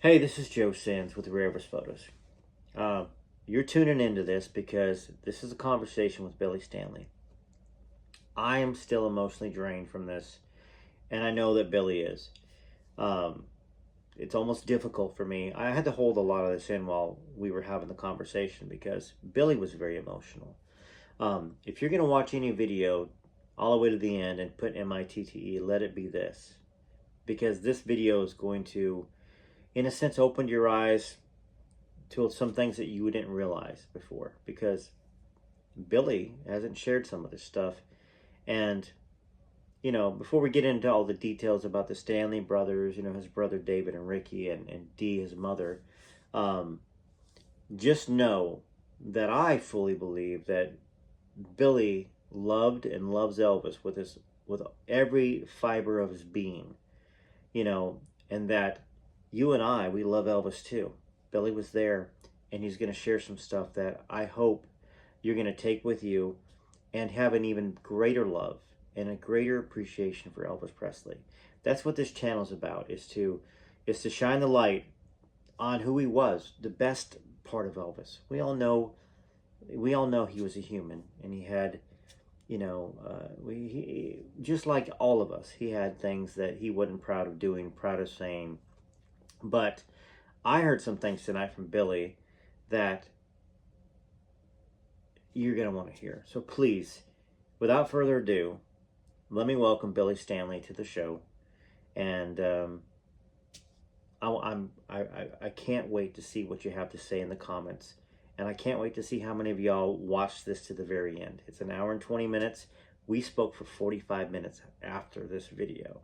Hey, this is Joe Sands with Rare Elvis Photos. Uh, you're tuning into this because this is a conversation with Billy Stanley. I am still emotionally drained from this, and I know that Billy is. Um, it's almost difficult for me. I had to hold a lot of this in while we were having the conversation because Billy was very emotional. If you're going to watch any video all the way to the end and put MITTE, let it be this. Because this video is going to, in a sense, open your eyes to some things that you didn't realize before because Billy hasn't shared some of this stuff. And, before we get into all the details about the Stanley brothers, his brother David and Ricky and Dee, his mother, um, just know that I fully believe that Billy loved and loves Elvis with every fiber of his being, you know, and that you and we love Elvis too. Billy was there, and he's going to share some stuff that I hope you're going to take with you and have an even greater love and a greater appreciation for Elvis Presley. That's what this channel is about, is to shine the light on who he was, the best part of Elvis. We all know he was a human, and he had, just like all of us, he had things that he wasn't proud of doing, proud of saying. But I heard some things tonight from Billy that you're going to want to hear. So please, without further ado, let me welcome Billy Stanley to the show. And I can't wait to see what you have to say in the comments. And I can't wait to see how many of y'all watch this to the very end. It's an hour and 20 minutes. We spoke for 45 minutes after this video,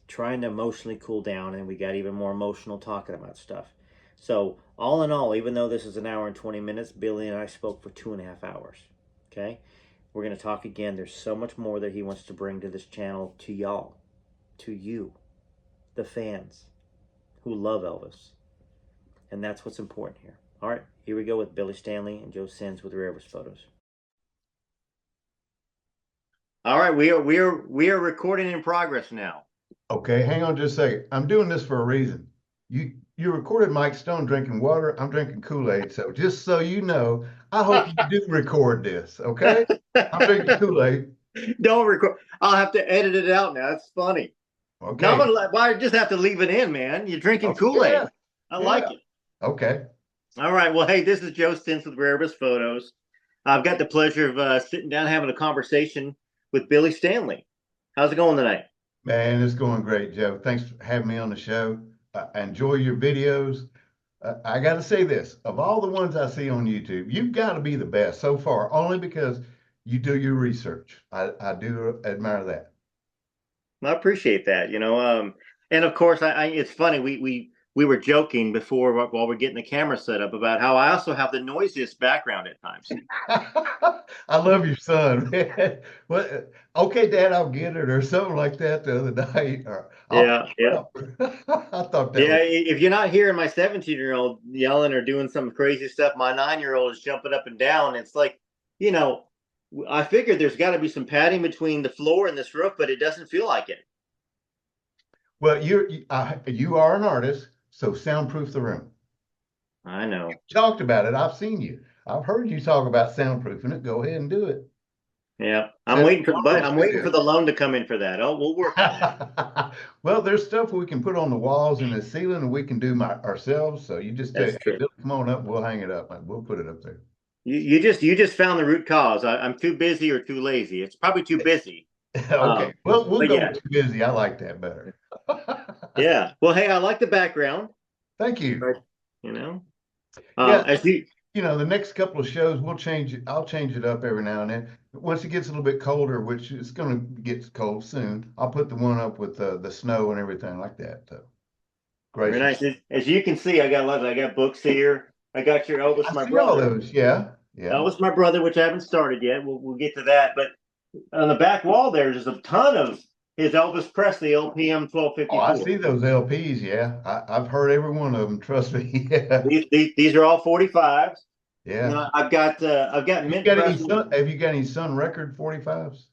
trying to emotionally cool down, and we got even more emotional talking about stuff. So all in all, even though this is an hour and 20 minutes, Billy and I spoke for 2.5 hours. Okay? We're going to talk again. There's so much more that he wants to bring to this channel, to y'all, to you, the fans who love Elvis. And that's what's important here. All right, here we go with Billy Stanley and Joe Sins with Rare Elvis Photos. All right, we are recording in progress now. Okay, hang on just a second. I'm doing this for a reason. You recorded Mike Stone drinking water. I'm drinking Kool-Aid. So just so you know, I hope you do record this. Okay, I'm drinking Kool-Aid. Don't record. I'll have to edit it out now. That's funny. No, Okay. I just have to leave it in, man. You're drinking Okay. Kool-Aid. Yeah. I Yeah. like it. Okay. All right. Well, hey, this is Joe Stins with Rare Elvis Photos. I've got the pleasure of sitting down having a conversation with Billy Stanley. How's it going tonight? Man, it's going great, Joe. Thanks for having me on the show. I enjoy your videos. I got to say this, of all the ones I see on YouTube, you've got to be the best so far, only because you do your research. I do admire that. I appreciate that. And of course, it's funny. We were joking before while we're getting the camera set up about how I also have the noisiest background at times. I love your son, man. What? Okay, Dad, I'll get it, or something like that the other night. Or I'll Yeah, yeah. I thought that Yeah, was if you're not hearing my 17-year-old yelling or doing some crazy stuff, my 9-year-old is jumping up and down. It's like, you know, I figured there's got to be some padding between the floor and this roof, but it doesn't feel like it. well. You are an artist, so soundproof the room. I know. You talked about it. I've seen you. I've heard you talk about soundproofing it. Go ahead and do it. Yeah, I'm Set waiting for one the of I'm those waiting for studios. the loan to come in for that. Oh, we'll work on that. Well, there's stuff we can put on the walls and the ceiling, and we can do ourselves. So you just say, That's "Hey, true. Bill, come on up. We'll hang it up. And we'll put it up there." You just found the root cause. I'm too busy or too lazy. It's probably too busy. Okay. Well, we'll But go yeah, with too busy. I like that better. yeah. Well, hey, I like the background. Thank you. Right. You know, Yeah, as you the next couple of shows we'll change it. I'll change it up every now and then. Once it gets a little bit colder, which it's going to get cold soon, I'll put the one up with the snow and everything like that. So very gracious. nice. As you can see, I got books here. I got your I Elvis, my see all brother. those. Yeah. Yeah. Elvis, my brother, which I haven't started yet. We'll get to that. But on the back wall there's a ton of his Elvis Presley LPM Oh, I 1254. see those LPs. Yeah. I've heard every one of them. Trust me. Yeah. These are all 45s. And then Yeah. I've got mint Presley. Have you got any Sun record 45s?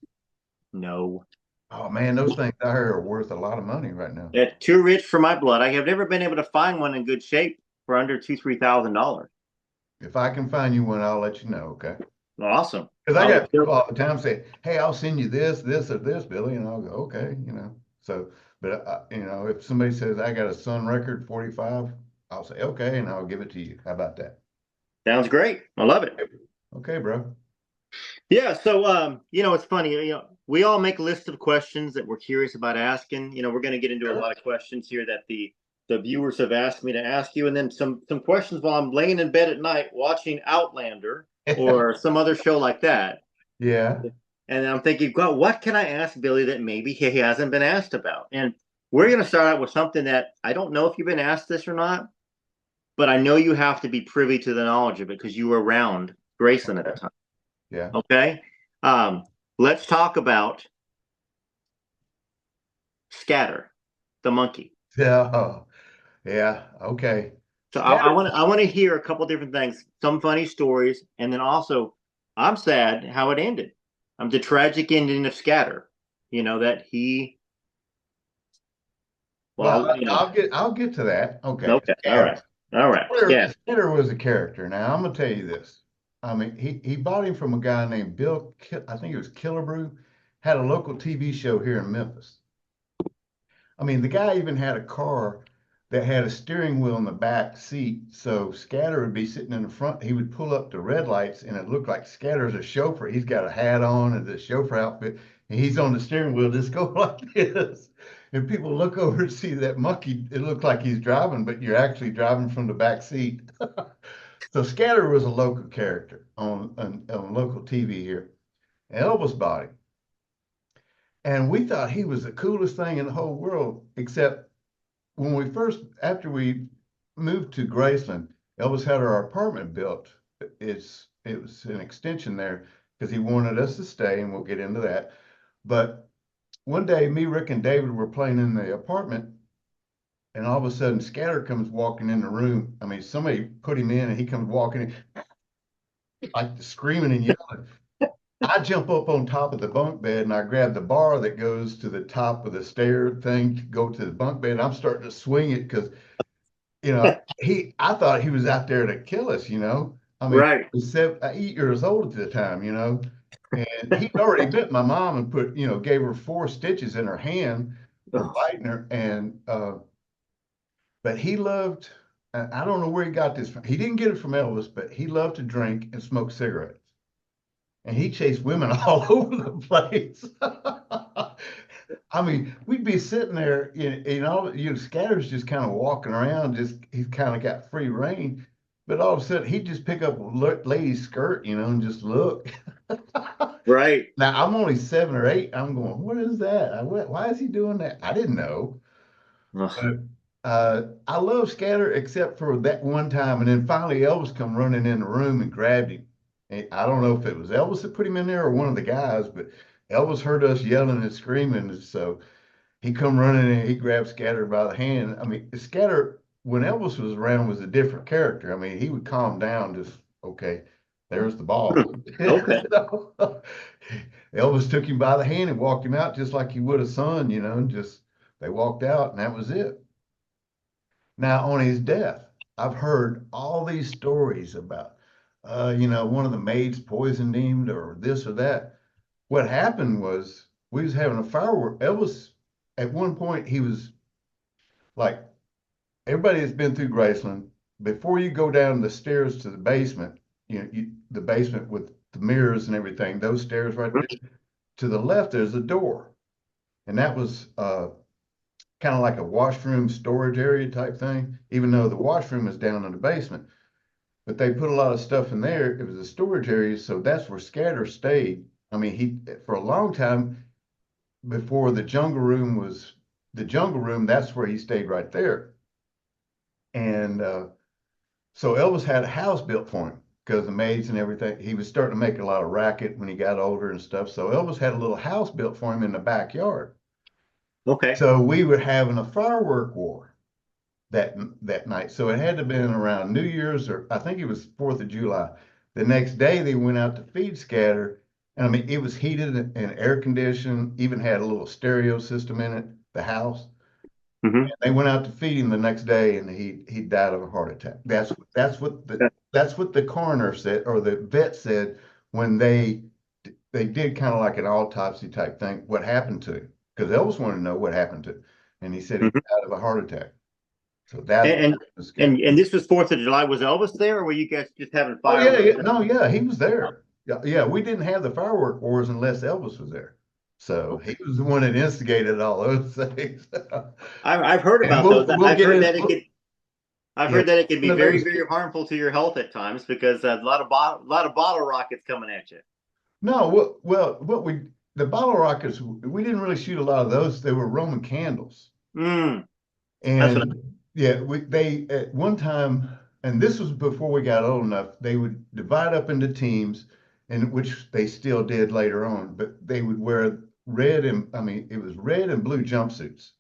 No. Oh man, those things I heard are worth a lot of money right now. They're too rich for my blood. I have never been able to find one in good shape for under $2,000-3,000. If I can find you one, I'll let you know, okay? Awesome. Because I I got will. people all the time say, "Hey, I'll send you this, or this, Billy," and I'll go, "Okay," you know. So, but you know, if somebody says I got a Sun record 45, I'll say, "Okay," and I'll give it to you. How about that? Sounds great. I love it. Okay, bro. Yeah. So, it's funny. We all make lists of questions that we're curious about asking. We're going to get into a lot of questions here that the viewers have asked me to ask you, and then some questions while I'm laying in bed at night watching Outlander or some other show like that. Yeah. And I'm thinking, God, what can I ask Billy that maybe he hasn't been asked about? And we're going to start out with something that I don't know if you've been asked this or not, but I know you have to be privy to the knowledge of it because you were around Graceland at the time. Yeah. Okay. Um, let's talk about Scatter, the monkey. Yeah. Oh, yeah. Okay. So I Scatter. want I want to hear a couple different things, some funny stories, and then also I'm sad how it ended. The tragic ending of Scatter. That he Well, well, I'll get to that. Okay. okay, all right, Scatter. all right, Scatter. Scatter was a character. Now I'm gonna tell you this. I mean, he bought him from a guy named Bill. I think it was Killebrew. Had a local TV show here in Memphis. I mean, the guy even had a car that had a steering wheel in the back seat. So Scatter would be sitting in the front. He would pull up the red lights, and it looked like Scatter's a chauffeur. He's got a hat on and the chauffeur outfit, and he's on the steering wheel just going like this. And people look over and see that monkey. It looked like he's driving, but you're actually driving from the back seat. So Scatter was a local character on local TV here. Elvis bought him. And we thought he was the coolest thing in the whole world, except when after we moved to Graceland, Elvis had our apartment built. It was an extension there because he wanted us to stay, and we'll get into that. But one day, me, Rick, and David were playing in the apartment, and all of a sudden, Scatter comes walking in the room. I mean, somebody put him in, and he comes walking in, like screaming and yelling. I jump up on top of the bunk bed and I grab the bar that goes to the top of the stair thing to go to the bunk bed. I'm starting to swing it because I thought he was out there to kill us. I mean, Right. he was 8 years old at the time. And he'd already bit my mom and gave her 4 stitches in her hand for Oh, biting her. But he loved. I don't know where he got this from. He didn't get it from Elvis, but he loved to drink and smoke cigarettes. And he chased women all over the place. I mean, we'd be sitting there, Scatter's just kind of walking around, he's kind of got free reign. But all of a sudden, he'd just pick up a lady's skirt, and just look. right. Now, I'm only 7 or 8. I'm going, what is that? Why is he doing that? I didn't know. Ugh. But I love Scatter except for that one time. And then finally, Elvis come running in the room and grabbed him. And I don't know if it was Elvis that put him in there or one of the guys, but Elvis heard us yelling and screaming. And so he come running in, he grabbed Scatter by the hand. I mean, Scatter, when Elvis was around, was a different character. I mean, he would calm down, just, okay, there's the ball. Okay. So, Elvis took him by the hand and walked him out just like he would a son, and just they walked out and that was it. Now, on his death, I've heard all these stories about, one of the maids poisoned him or this or that. What happened was we was having a firework. Elvis, at one point, he was like, everybody that's been through Graceland, before you go down the stairs to the basement, the basement with the mirrors and everything, those stairs right there, to the left, there's a door. And that was kind of like a washroom storage area type thing, even though the washroom is down in the basement. But they put a lot of stuff in there. It was a storage area, so that's where Scatter stayed. I mean, he for a long time before the jungle room was the jungle room. That's where he stayed right there. And so Elvis had a house built for him because the maids and everything. He was starting to make a lot of racket when he got older and stuff. So Elvis had a little house built for him in the backyard. Okay. So we were having a firework war that night. So it had to have been around New Year's, or I think it was 4th of July. The next day they went out to feed Scatter, And I mean, it was heated and air conditioned, even had a little stereo system in it, the house. Hmm. They went out to feed him the next day and he died of a heart attack. That's what the coroner said, or the vet said, when they did kind of like an autopsy type thing, what happened to him. Because Elvis wanted to know what happened to him. And he said he Hmm. died of a heart attack. So that's And, and what was scary. and this was 4th of July. Was Elvis there, or were you guys just having Oh yeah, fireworks? yeah, no, yeah, he was there. Yeah, yeah, we didn't have the firework wars unless Elvis was there. So he was the one that instigated all those things. I've heard And about those. we'll get into I've yeah, heard that it can be one of very, those. very harmful to your health at times because a lot of bottle rockets coming at you. No, what we the bottle rockets, we didn't really shoot a lot of those. They were Roman candles. Mm, that's what. And yeah, they at one time, and this was before we got old enough, they would divide up into teams, and which they still did later on, but they would wear red and I mean it was red and blue jumpsuits,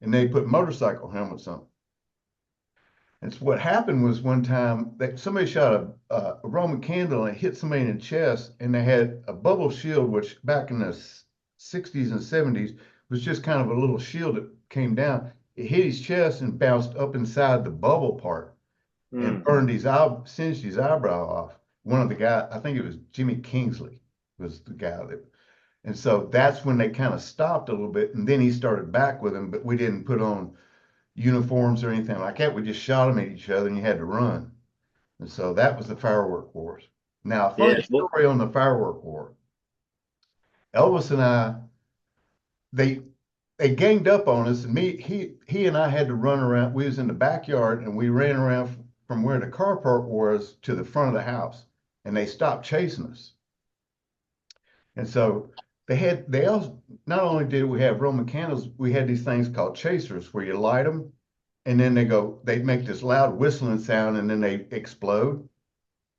and they put motorcycle helmets on. And so what happened was one time that somebody shot a Roman candle and it hit somebody in the chest, and they had a bubble shield, which back in the 60s and 70s was just kind of a little shield that came down. It hit his chest and bounced up inside the bubble part and Mm, burned singed his eyebrow off. One of the guys, I think it was Jimmy Kingsley, was the guy that. And so that's when they kind of stopped a little bit, and then he started back with him, but we didn't put on uniforms or anything like that. We just shot them at each other, and you had to run. And so that was the firework wars. Now, a yeah. funny Well, story on the firework war. Elvis and I, they they ganged up on us, and he and I had to run around. We was in the backyard, and we ran around from where the car park was to the front of the house, and they stopped chasing us. And so they also, not only did we have Roman candles, we had these things called chasers where you light them, and then they make this loud whistling sound, and then they explode.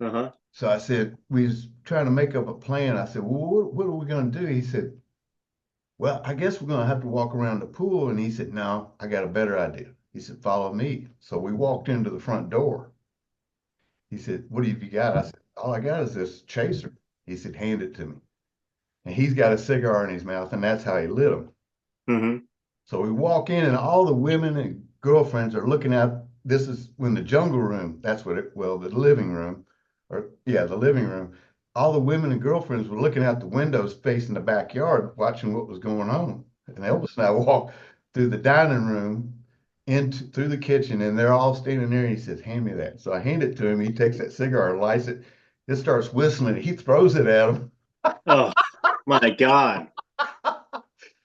uh-huh. So I said, we was trying to make up a plan. I said, well, what are we going to do? He said, well, I guess we're going to have to walk around the pool. And he said, no, I got a better idea. He said, follow me. So we walked into the front door. He said, what have you got? I said, all I got is this chaser. He said, hand it to me. And he's got a cigar in his mouth, and that's how he lit them. Hmm. So we walk in, and all the women and girlfriends are looking out. This is when the jungle room, that's what the living room, or yeah, the living room. All the women and girlfriends were looking out the windows facing the backyard, watching what was going on. And Elvis and I walked through the dining room into through the kitchen, and they're all standing there. And he says, hand me that. So I hand it to him. He takes that cigar, lights it. It starts whistling. He throws it at him. Oh my God!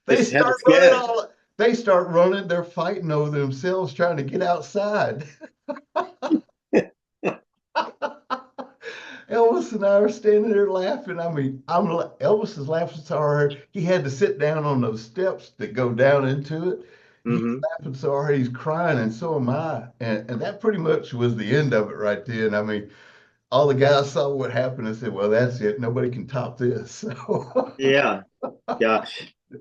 They Just have a start running scatter. all. They start running. They're fighting over themselves, trying to get outside. Elvis and I are standing there laughing. I mean, Elvis is laughing so hard he had to sit down on those steps that go down into it. He's Hmm. laughing so hard he's crying, and so am I. And that pretty much was the end of it right then. I mean, all the guys saw what happened and said, "Well, that's it. Nobody can top this." So, Yeah. Gosh. but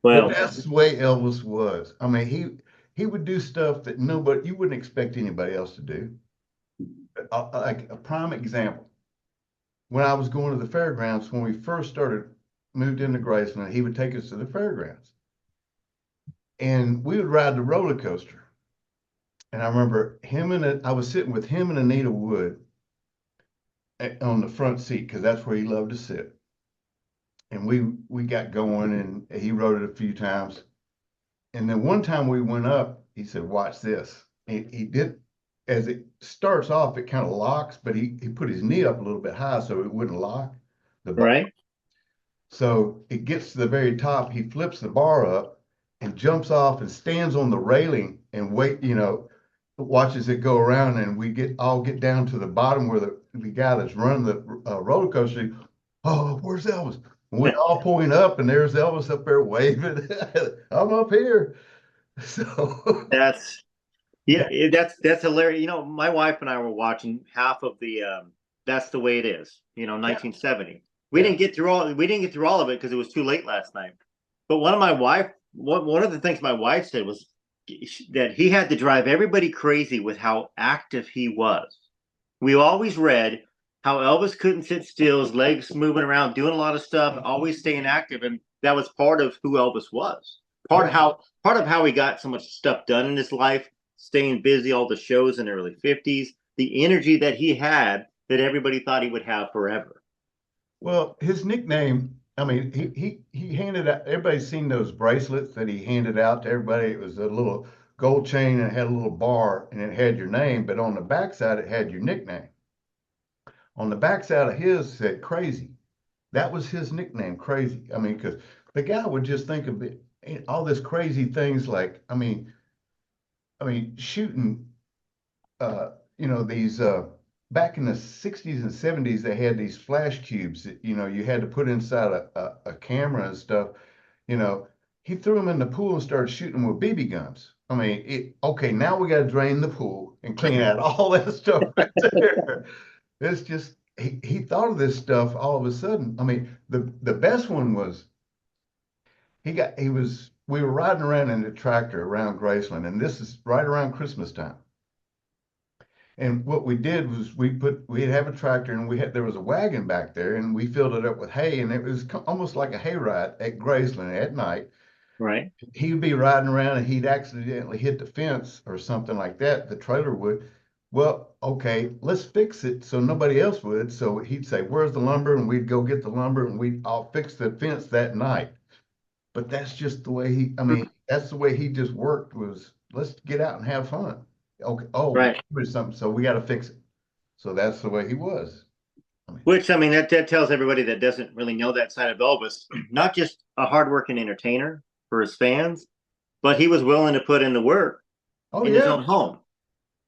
Well. that's the way Elvis was. I mean, he would do stuff that nobody you wouldn't expect anybody else to do. Like a prime example, when I was going to the fairgrounds, when we first moved into Graceland, he would take us to the fairgrounds, and we would ride the roller coaster. And I remember I was sitting with him and Anita Wood on the front seat because that's where he loved to sit. And we got going, and he rode it a few times. And then one time we went up, he said, watch this. He did, as it starts off, it kind of locks, but he put his knee up a little bit high so it wouldn't lock the bar. Right. So it gets to the very top, he flips the bar up and jumps off and stands on the railing and watches it go around. And we all get down to the bottom where the guy that's running the roller coaster, oh, where's Elvis? And we all point up, and there's Elvis up there waving. I'm up here. So That's yeah. That's hilarious. My wife and I were watching half of the. That's the way it is. yeah, 1970. yeah, We didn't get through all of it because it was too late last night. But one of the things my wife said was that he had to drive everybody crazy with how active he was. We always read how Elvis couldn't sit still, his legs moving around, doing a lot of stuff, always staying active, and that was part of who Elvis was. Yeah. Part of how he got so much stuff done in his life, staying busy, all the shows in the early 50s, the energy that he had that everybody thought he would have forever. Well, his nickname, I mean, he handed out, everybody's seen those bracelets that he handed out to everybody. It was a little gold chain and it had a little bar and it had your name, but on the backside it had your nickname. On the backside of his said crazy. That was his nickname, crazy. I mean, because the guy would just think of it, all this crazy things like, shooting, these back in the 60s and 70s, they had these flash cubes that, you had to put inside a camera and stuff. You know, he threw them in the pool and started shooting them with BB guns. I mean, okay, now we got to drain the pool and clean out all that stuff right there. It's just, he thought of this stuff all of a sudden. I mean, the best one was we were riding around in the tractor around Graceland, and this is right around Christmas time. And what we did was we'd have a tractor and there was a wagon back there and we filled it up with hay and it was almost like a hayride at Graceland at night. Right. He'd be riding around and he'd accidentally hit the fence or something like that. The trailer would. Well, okay, let's fix it so nobody else would. So he'd say, "Where's the lumber?" And we'd go get the lumber and we'd all fix the fence that night. But that's just the way that's the way he just worked was let's get out and have fun. Okay. Oh, Right. there's something. So we got to fix it. So that's the way he was. I mean, Which, I mean, that tells everybody that doesn't really know that side of Elvis, not just a hardworking entertainer for his fans, but he was willing to put in the work oh in his yeah, own home.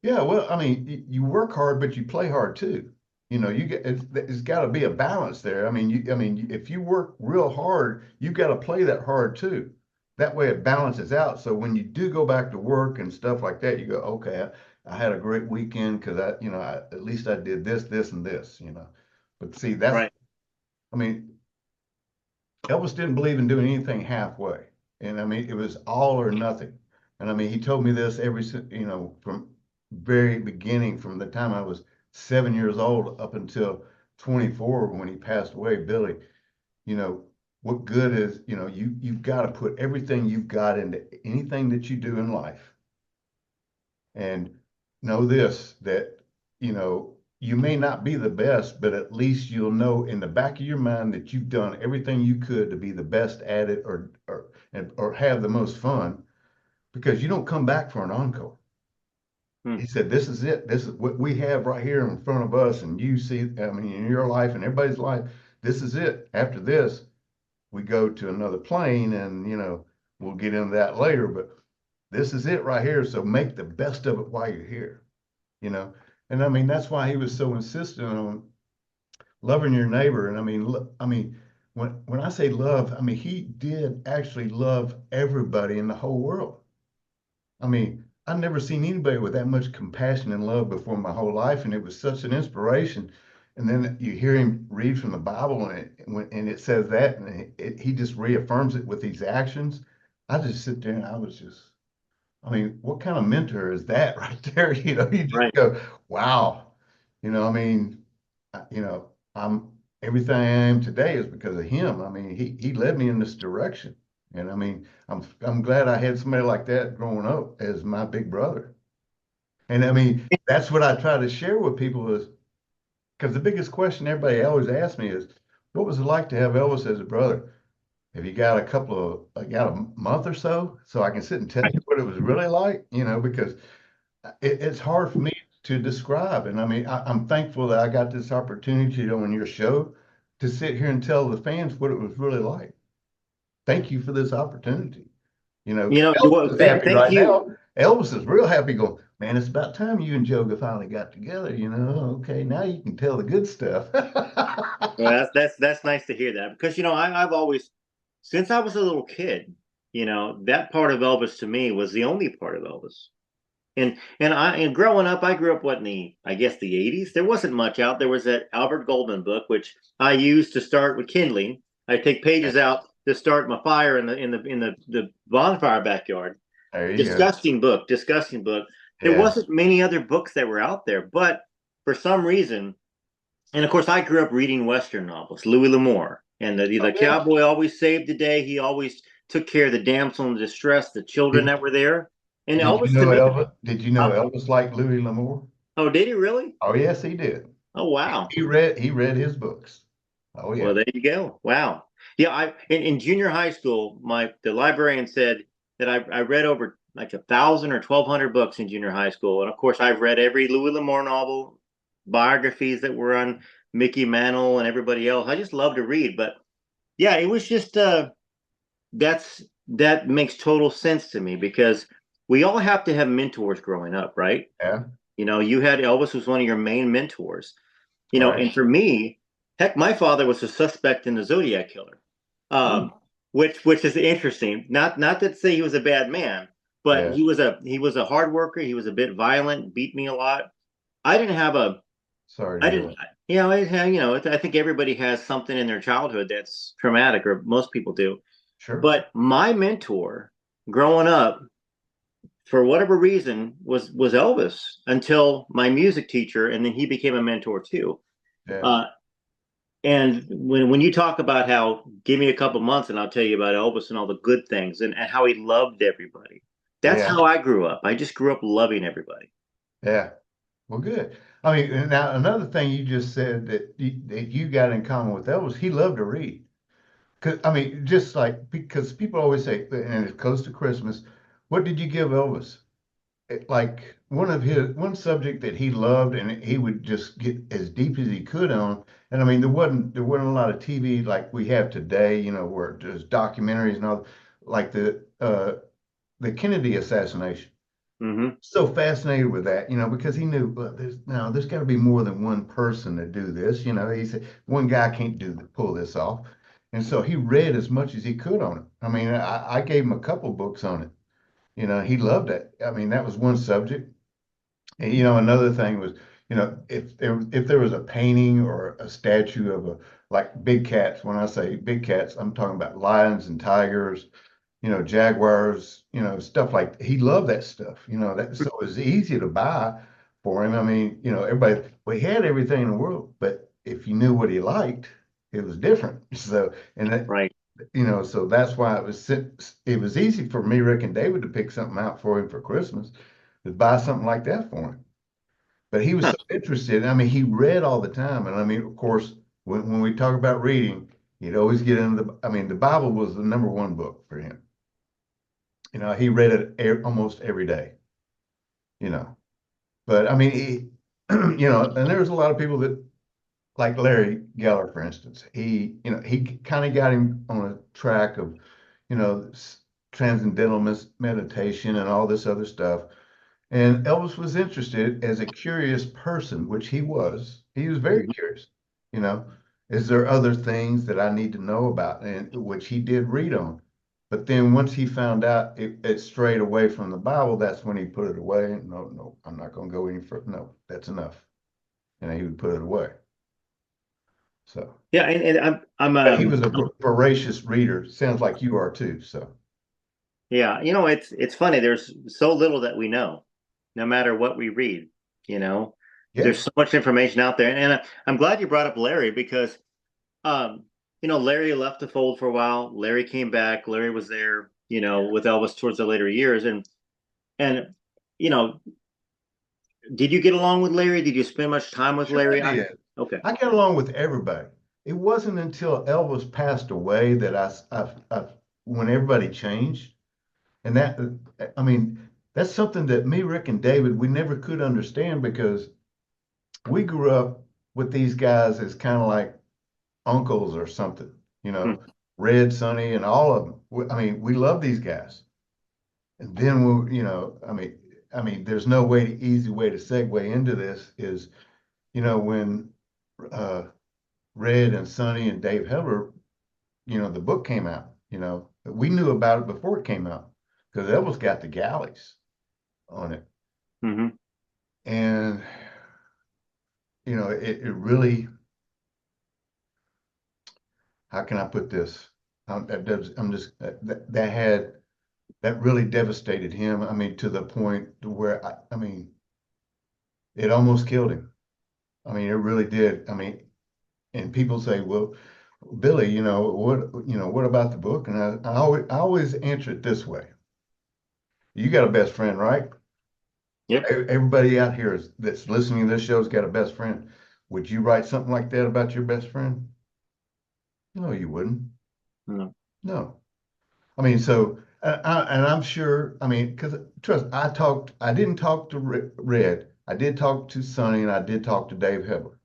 yeah. Well, I mean, you work hard, but you play hard too. It's got to be a balance there. If you work real hard, you've got to play that hard too. That way it balances out. So when you do go back to work and stuff like that, you go, okay, I had a great weekend because at least I did this, this, and this. But see, Right. I mean, Elvis didn't believe in doing anything halfway. And I mean, it was all or nothing. And I mean, he told me this from very beginning, from the time I was 7 years old up until 24 when he passed away, Billy, you know, what good is, you've got to put everything you've got into anything that you do in life. And know this, that, you may not be the best, but at least you'll know in the back of your mind that you've done everything you could to be the best at it or have the most fun because you don't come back for an encore. Hmm. He said, this is it. This is what we have right here in front of us. And you see, I mean, in your life and everybody's life, this is it. After this, we go to another plane and, we'll get into that later, but this is it right here. So make the best of it while you're here, you know? And I mean, that's why he was so insistent on loving your neighbor. And when I say love, I mean, he did actually love everybody in the whole world. I mean, I've never seen anybody with that much compassion and love before in my whole life, and it was such an inspiration. And then you hear him read from the Bible, and it says that, and he just reaffirms it with these actions. I just sit there and I mean, what kind of mentor is that right there? You just Right. go, wow. I mean, I'm everything I am today is because of him. I mean, he led me in this direction. And I mean, I'm glad I had somebody like that growing up as my big brother. And I mean, that's what I try to share with people is because the biggest question everybody always asks me is, what was it like to have Elvis as a brother? Have you got got a month or so I can sit and tell you what it was really like, because it's hard for me to describe. And I mean, I'm thankful that I got this opportunity on your show to sit here and tell the fans what it was really like. Thank you for this opportunity. 'Cause Elvis is happy Thank right you. now. Elvis is real happy going, man, it's about time you and Joga finally got together. Okay, now you can tell the good stuff. Well, that's nice to hear that because I've always, since I was a little kid, that part of Elvis to me was the only part of Elvis. And growing up, I grew up what in the I guess the 80s. There wasn't much out. There was that Albert Goldman book, which I used to start with kindling. I take pages out to start my fire in the bonfire backyard. There you go. Disgusting book, disgusting book. There Yeah. wasn't many other books that were out there, but for some reason, And of course, I grew up reading Western novels, Louis L'Amour, and Oh the yeah. cowboy always saved the day. He always took care of the damsel in distress, the children Did, that were there. And did you Elvis to know me, Elvis? Did you know uh, Elvis liked Louis L'Amour? oh, did he really? Oh yes, he did. Oh, wow. He read his books. Oh Well, yeah. there you go. Wow. Yeah, in junior high school, the librarian said that I read over like 1,000 or 1,200 books in junior high school, and of course I've read every Louis L'Amour novel, biographies that were on Mickey Mantle and everybody else. I just love to read, but yeah, it was just that's that makes total sense to me because we all have to have mentors growing up, right? Yeah. You know, you had Elvis was one of your main mentors. You know, Right. and for me, heck, my father was a suspect in the Zodiac killer, Hmm. um, which is interesting. Not to say he was a bad man, but Yeah. he was a hard worker. He was a bit violent, beat me a lot. I didn't have a Sorry to I hear didn't that. you know I think everybody has something in their childhood that's traumatic, or most people do. Sure. But my mentor growing up, for whatever reason, was Elvis until my music teacher, and then he became a mentor too. Yeah. Uh, And when you talk about how give me a couple months and I'll tell you about Elvis and all the good things and how he loved everybody. That's Yeah. how I grew up. I just grew up loving everybody. Yeah. Well, good. I mean, and now another thing you just said that you got in common with Elvis, he loved to read. Cause I mean, just like because people always say, and it's close to Christmas, what did you give Elvis? Like one subject that he loved, and he would just get as deep as he could on. And I mean, there wasn't a lot of TV like we have today, where there's documentaries and all, like the Kennedy assassination. Hmm. So fascinated with that, because he knew, well, there's got to be more than one person to do this. He said one guy can't pull this off, and so he read as much as he could on it. I mean, I gave him a couple books on it. He loved it. I mean, that was one subject. And another thing was, if there was a painting or a statue of like big cats. When I say big cats, I'm talking about lions and tigers, jaguars, stuff like he loved that stuff. That so it was easy to buy for him. I mean, everybody we had everything in the world, but if you knew what he liked, it was different. So and that Right. so that's why it was easy for me, Rick and David, to pick something out for him for Christmas, to buy something like that for him. But he was Huh. so interested. I mean, he read all the time. And I mean, of course, when we talk about reading, he'd always get into I mean, the Bible was the number one book for him. He read it almost every day, you know. But I mean, and there's a lot of people that, like Larry Geller, for instance, he kind of got him on a track of, transcendental meditation and all this other stuff. And Elvis was interested as a curious person, which he was. He was very Mhm. curious. You know, is there other things that I need to know about? And which he did read on. But then once he found out it strayed away from the Bible, that's when he put it away. No, no, I'm not going to go any further. No, that's enough. And he would put it away. So, Yeah, and but he was a voracious reader. Sounds like you are too. So, yeah, it's funny. There's so little that we know, no matter what we read. You know, yeah, there's so much information out there, and I'm glad you brought up Larry because Um, Larry left the fold for a while. Larry came back. Larry was there, with Elvis towards the later years. And you know, did you get along with Larry? Did you spend much time with sure I Larry? did. Okay. I get along with everybody. It wasn't until Elvis passed away that when everybody changed, and I mean, that's something that me, Rick, and David, we never could understand because we grew up with these guys as kind of like uncles or something, you Hmm. know, Red, Sonny, and all of them. I mean, we love these guys. And then I mean, there's no easy way to segue into this is, when uh, Red and Sonny and Dave Heller, the book came out, we knew about it before it came out because Elvis got the galleys on it. Hmm. And, it really, how can I put this? I'm just, that really devastated him. I mean, to the point to where, I mean, it almost killed him. I mean, it really did. I mean, and people say, well, Billy, what about the book? And I always answer it this way. You got a best friend, right? Yep. Everybody out here that's listening to this show's got a best friend. Would you write something like that about your best friend? No, you wouldn't. No. No. I mean, so, and I'm sure, I mean, because trust, I didn't talk to Red. I did talk to Sonny and I did talk to Dave Hebler.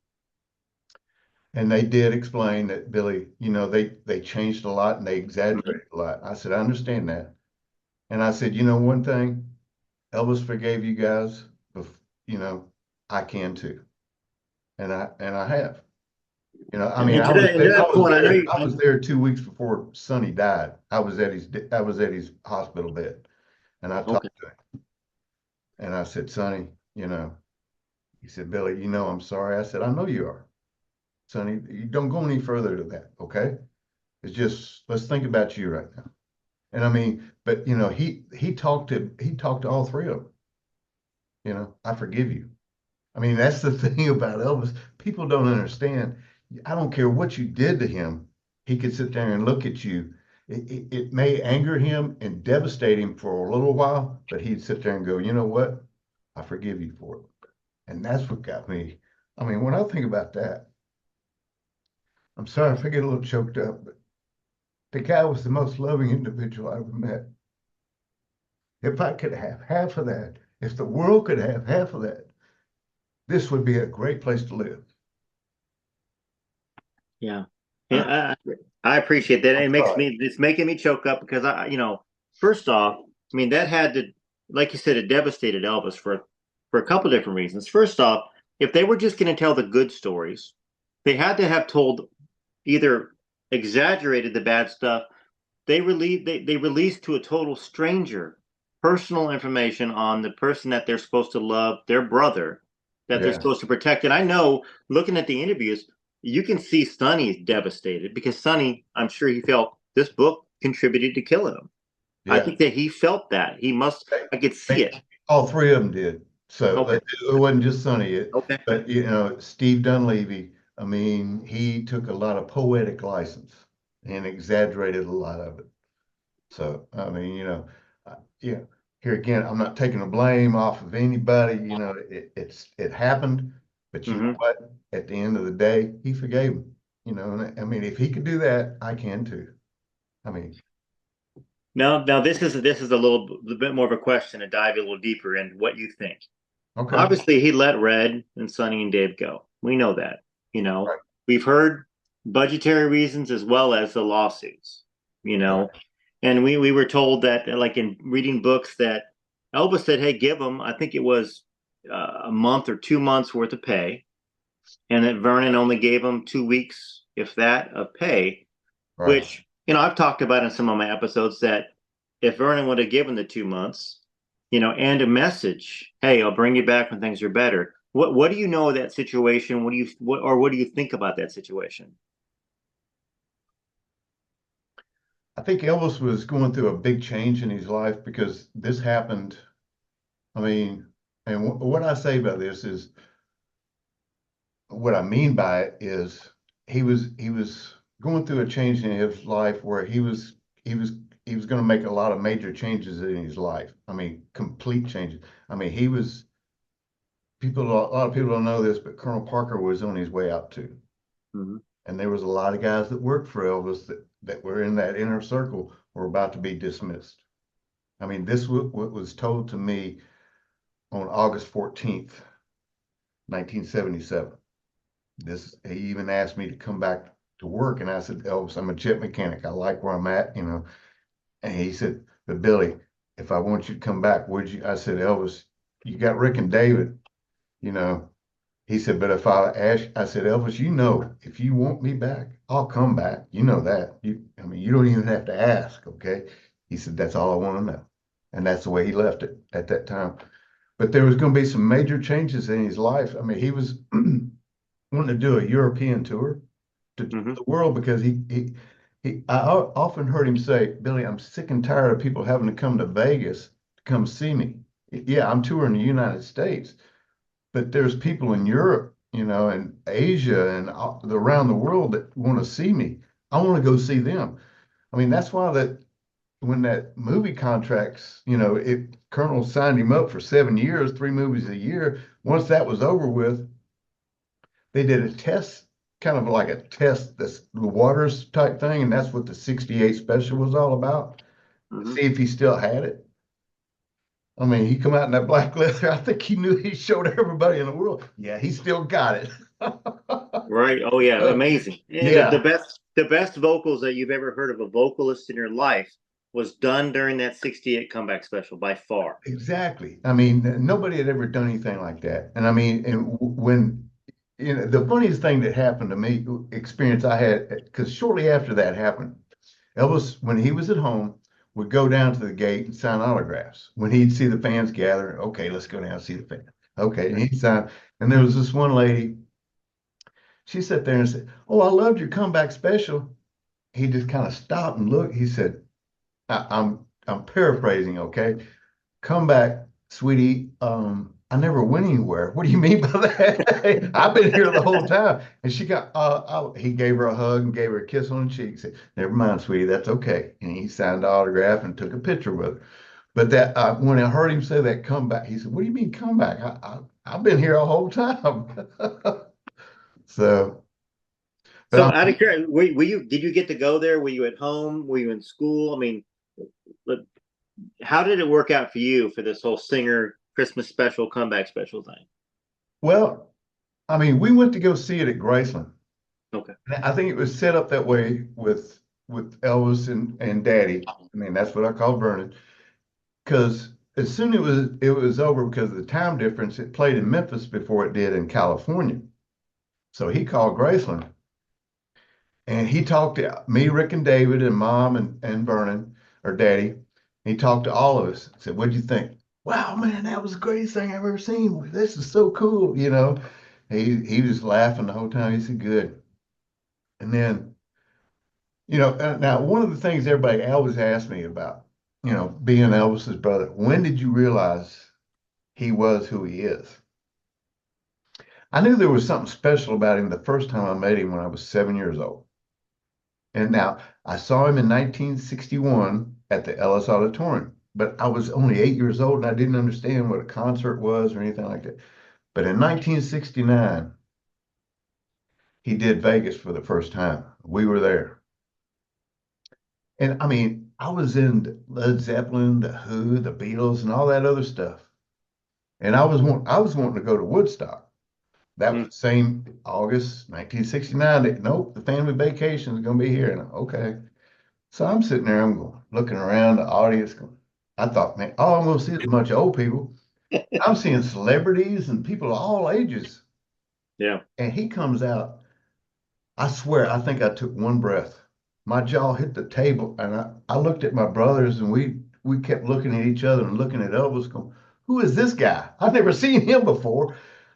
And they did explain that Billy, they changed a lot and they Mhm. exaggerated a lot. I said, I understand that. And I said, one thing, Elvis forgave you guys, but I can too. And I have. I mean, And to that, and to that point, I know you. I was there 2 weeks before Sonny died. I was at his hospital bed, and I Okay. talked to him, and I said, Sonny, he said, Billy, I'm sorry. I said, I know you are, Sonny. You don't go any further to that, okay? It's just let's think about you right now. And I mean, but he talked to all three of them. I forgive you. I mean, that's the thing about Elvis. People don't understand. I don't care what you did to him. He could sit there and look at you. It may anger him and devastate him for a little while, but he'd sit there and go, you know what? I forgive you for it. And that's what got me. I mean, when I think about that, I'm sorry if I get a little choked up, but the guy was the most loving individual I ever met. If I could have half of that, if the world could have half of that, this would be a great place to live. Yeah. Yeah. I appreciate that. I'm sorry. It's making me choke up because first off, I mean, that had to, like you said, it devastated Elvis for a couple different reasons. First off, if they were just going to tell the good stories, they had to have told either exaggerated the bad stuff. They released to a total stranger personal information on the person that they're supposed to love, their brother, that they're Yeah, supposed to protect. And I know, looking at the interviews, you can see Sonny's devastated because Sonny, I'm sure he felt this book contributed to killing him. I yeah. think that he felt that. I could see They, it. all three of them did. So Okay. it wasn't just Sonny. Okay. But Steve Dunleavy. I mean, he took a lot of poetic license and exaggerated a lot of it. So I mean, yeah. Here again, I'm not taking the blame off of anybody. It happened, but you know Hmm. what? At the end of the day, he forgave him. And I mean, if he could do that, I can too. I mean, Now this is a little bit more of a question to dive a little deeper in what you think. okay, Obviously, he let Red and Sonny and Dave go. We know that. You know, right, we've heard budgetary reasons as well as the lawsuits. You right, know, and we were told that, like in reading books, that Elvis said, "Hey, give them." I think it was a month or 2 months worth of pay, and that Vernon only gave him 2 weeks, if that, of pay. right. Which I've talked about in some of my episodes that if Vernon would have given the 2 months, and a message, hey, I'll bring you back when things are better. What do you know of that situation? What do you think about that situation? I think Elvis was going through a big change in his life because this happened. I mean, and what I say about this is what I mean by it is he was going through a change in his life where he was going to make a lot of major changes in his life. I mean, complete changes. I mean, a lot of people don't know this, but Colonel Parker was on his way out too. Hmm. And there was a lot of guys that worked for Elvis that were in that inner circle were about to be dismissed. I mean, this what was told to me on August 14th, 1977. He even asked me to come back to work, and I said, Elvis, I'm a jet mechanic. I like where I'm at. And he said, but Billy, if I want you to come back, would you? I said, Elvis, you got Rick and David, you know. He said, but if I ask, I said, Elvis, if you want me back, I'll come back. You know that. I mean, you don't even have to ask, okay? He said, that's all I want to know. And that's the way he left it at that time. But there was going to be some major changes in his life. I mean, he was wanting to do a European tour to Hmm. the world because I often heard him say, Billy, I'm sick and tired of people having to come to Vegas to come see me. Yeah, I'm touring the United States, but there's people in Europe and Asia and around the world that want to see me. I want to go see them. I mean, that's why that when that movie contracts, Colonel signed him up for 7 years, 3 movies a year. Once that was over with, they did a test, kind of like a test, this the waters type thing, and that's what the '68 special was all about. To Hmm. see if he still had it. I mean, he come out in that black leather. I think he knew he showed everybody in the world. Yeah, he still got it. Right. Oh yeah, amazing. And the Yeah, best vocals that you've ever heard of a vocalist in your life was done during that 68 comeback special by far. exactly. I mean, nobody had ever done anything like that. And I mean, when, the funniest thing that happened to me, experience I had, because shortly after that happened, Elvis, when he was at home, would go down to the gate and sign autographs. When he'd see the fans gather, okay, let's go down and see the fans. Okay, and he'd sign. And there was this one lady, she sat there and said, "Oh, I loved your comeback special." He just kind of stopped and looked. He said, I'm paraphrasing, okay? Come back, sweetie. I never went anywhere. What do you mean by that? I've been here the whole time. And she got, he gave her a hug and gave her a kiss on the cheek. Said, "Never mind, sweetie, that's okay." And he signed the autograph and took a picture with her. But that when I heard him say that comeback, he said, "What do you mean comeback? I've been here the whole time." So, but So out of curiosity, were you did you get to go there? Were you at home? Were you in school? I mean, how did it work out for you for this whole singer Christmas special comeback special thing? well, I mean, we went to go see it at Graceland. Okay. I think it was set up that way with Elvis and Daddy. I mean, that's what I call Vernon. Because as soon as it was over, because of the time difference, it played in Memphis before it did in California. So he called Graceland and he talked to me, Rick, and David, and Mom and Vernon or Daddy. He talked to all of us. Said, "What'd you think?" "Wow, man, that was the greatest thing I've ever seen. This is so cool." He was laughing the whole time. He said, "Good." And then now one of the things everybody always asks me about, being Elvis's brother, when did you realize he was who he is? I knew there was something special about him the first time I met him when I was 7 years old. And now I saw him in 1961 at the Ellis Auditorium, but I was only 8 years old and I didn't understand what a concert was or anything like that. But in 1969, he did Vegas for the first time. We were there. And I mean, I was in Led Zeppelin, The Who, the Beatles, and all that other stuff. And I was wanting to go to Woodstock. That was Mm. the same August 1969. Nope, the family vacation is going to be here. And okay. So I'm sitting there, looking around the audience. I thought, man, all I'm going to see is a bunch of old people. I'm seeing celebrities and people of all ages. Yeah. And he comes out. I swear, I think I took one breath. My jaw hit the table, and I looked at my brothers, and we kept looking at each other and looking at Elvis, going, "Who is this guy? I've never seen him before."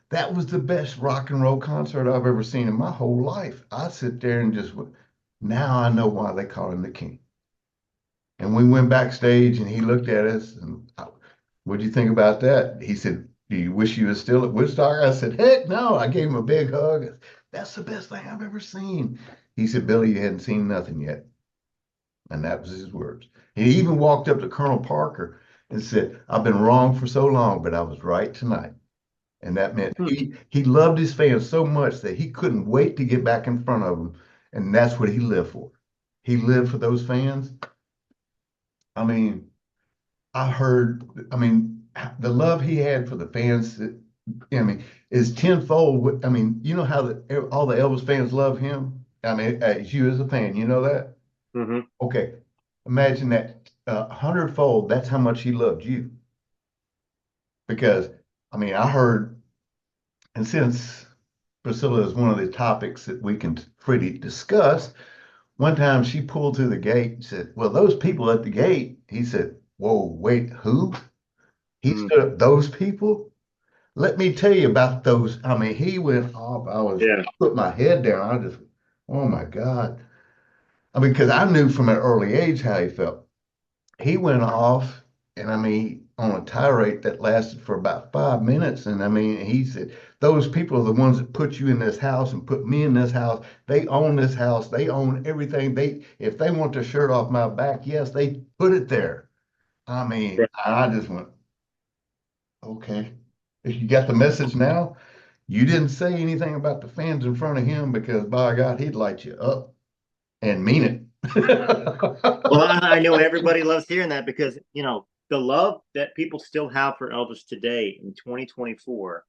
That was the best rock and roll concert I've ever seen in my whole life. I sit there and just, now I know why they call him the king. And we went backstage, and he looked at us, and "What'd you think about that?" He said, "Do you wish you was still at Woodstock?" I said, "Heck no." I gave him a big hug. "That's the best thing I've ever seen." He said, "Billy, you hadn't seen nothing yet." And that was his words. He even walked up to Colonel Parker and said, "I've been wrong for so long, but I was right tonight." And that meant Hmm. he loved his fans so much that he couldn't wait to get back in front of them. And that's what he lived for. He lived for those fans. I mean, I mean, the love he had for the fans, I mean, is tenfold. I mean, you know how all the Elvis fans love him? I mean, as you as a fan, you know that? Hmm. Okay. Imagine that hundredfold. That's how much he loved you. Because, I mean, I heard, and since Priscilla is one of the topics that we can freely discuss, one time she pulled through the gate and said, "Well, those people at the gate," he said, "Whoa, wait, who?" He Hmm. stood up, "Those people? Let me tell you about those." I mean, he went off. Yeah. Put my head down. Oh my God. I mean, because I knew from an early age how he felt. He went off, and I mean, on a tirade that lasted for about 5 minutes. And I mean, he said, those people are the ones that put you in this house and put me in this house. They own this house. They own everything. If they want their shirt off my back, yes, they put it there. I mean, I just went, okay. If you got the message now, you didn't say anything about the fans in front of him because by God, he'd light you up and mean Well, it. I know everybody loves hearing that because, the love that people still have for Elvis today in 2024,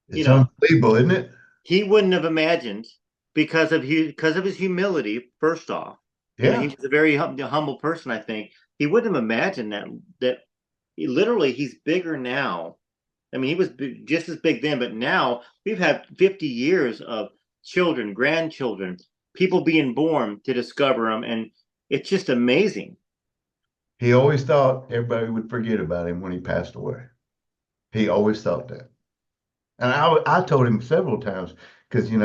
you It's know, unbelievable, isn't it? he wouldn't have imagined because of his humility, first off. He Yeah. was a very humble person, I think. He wouldn't have imagined that literally he's bigger now. I mean, he was just as big then, but now we've had 50 years of children, grandchildren, people being born to discover him, and it's just amazing. He always thought everybody would forget about him when he passed away. He always thought that. And I told him several times because, he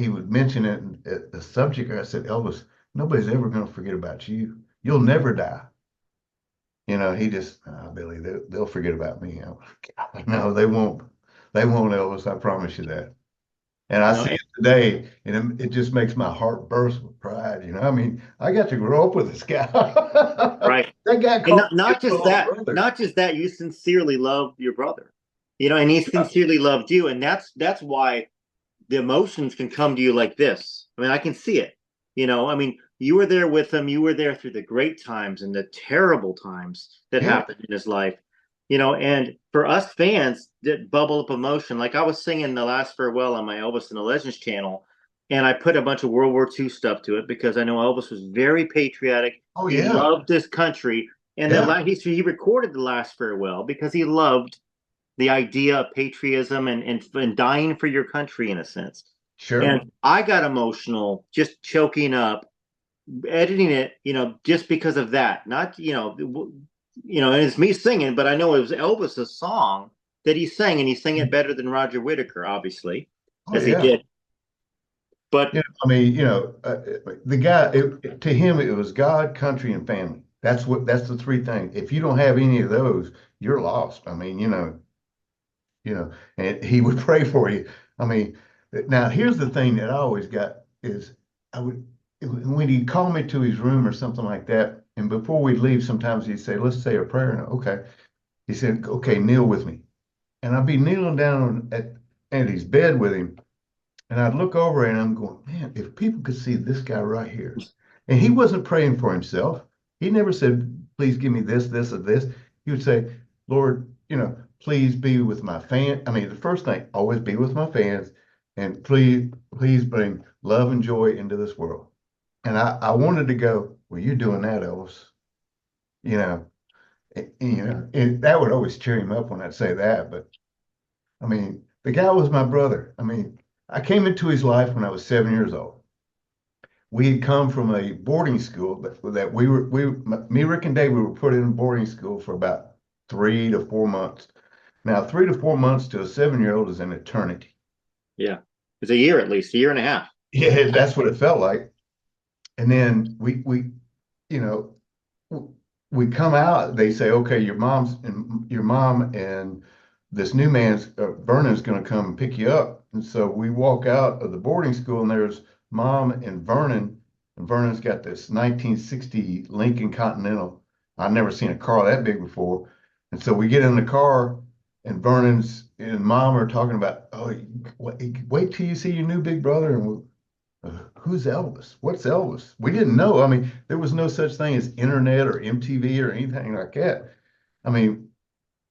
would mention it at the subject. I said, Elvis, nobody's ever going to forget about you. You'll never die. He just, Billy, they'll forget about me. I'm like, no, they won't. They won't, Elvis. I promise you that. And I No, see it today, and it just makes my heart burst with pride. I mean, I got to grow up with this guy. right. That guy And called not me not his just little that, brother. not just that, you sincerely love your brother, and he Yeah, sincerely loved you, and that's why the emotions can come to you like this. I mean, I can see it. I mean, you were there with him. You were there through the great times and the terrible times that yeah. happened in his life. And for us fans that bubble up emotion, like I was singing The Last Farewell on my Elvis and the Legends channel, and I put a bunch of World War II stuff to it because I know Elvis was very patriotic. Oh, He yeah. loved this country. And Yeah. he recorded The Last Farewell because he loved the idea of patriotism and dying for your country in a sense. Sure. And I got emotional just choking up, editing it, just because of that. Not, and it's me singing, but I know it was Elvis's song that he sang, and he sang it better than Roger Whittaker, obviously, Oh, as he yeah. did. But I mean, the guy, to him, it was God, country, and family. That's the three things. If you don't have any of those, you're lost. I mean, and he would pray for you. I mean, now here's the thing that I always got is I would, when he'd call me to his room or something like that, and before we'd leave, sometimes he'd say, let's say a prayer. And okay. He said, okay, kneel with me. And I'd be kneeling down at his bed with him. And I'd look over and I'm going, man, if people could see this guy right here. And he wasn't praying for himself. He never said, please give me this, this, or this. He would say, Lord, please be with my fan. I mean, the first thing, always be with my fans and please bring love and joy into this world. And I wanted to go, well, you're doing that, Elvis. You know, that would always cheer him up when I'd say that. But I mean, the guy was my brother. I mean, I came into his life when I was 7 years old. We had come from a boarding school that me, Rick, and Dave, we were put in boarding school for about 3 to 4 months. Now, 3 to 4 months to a 7-year-old is an eternity. yeah, it's a year at least, a year and a half. Yeah, that's what it felt like. And then you know, we come out. They say, okay, your mom and this new man's Vernon's going to come and pick you up. And so we walk out of the boarding school, and there's mom and Vernon. And Vernon's got this 1960 Lincoln Continental. I've never seen a car that big before. And so we get in the car, and Vernon's and mom are talking about, oh, wait till you see your new big brother. And who's Elvis? What's Elvis? We didn't know. I mean, there was no such thing as internet or MTV or anything like that. I mean,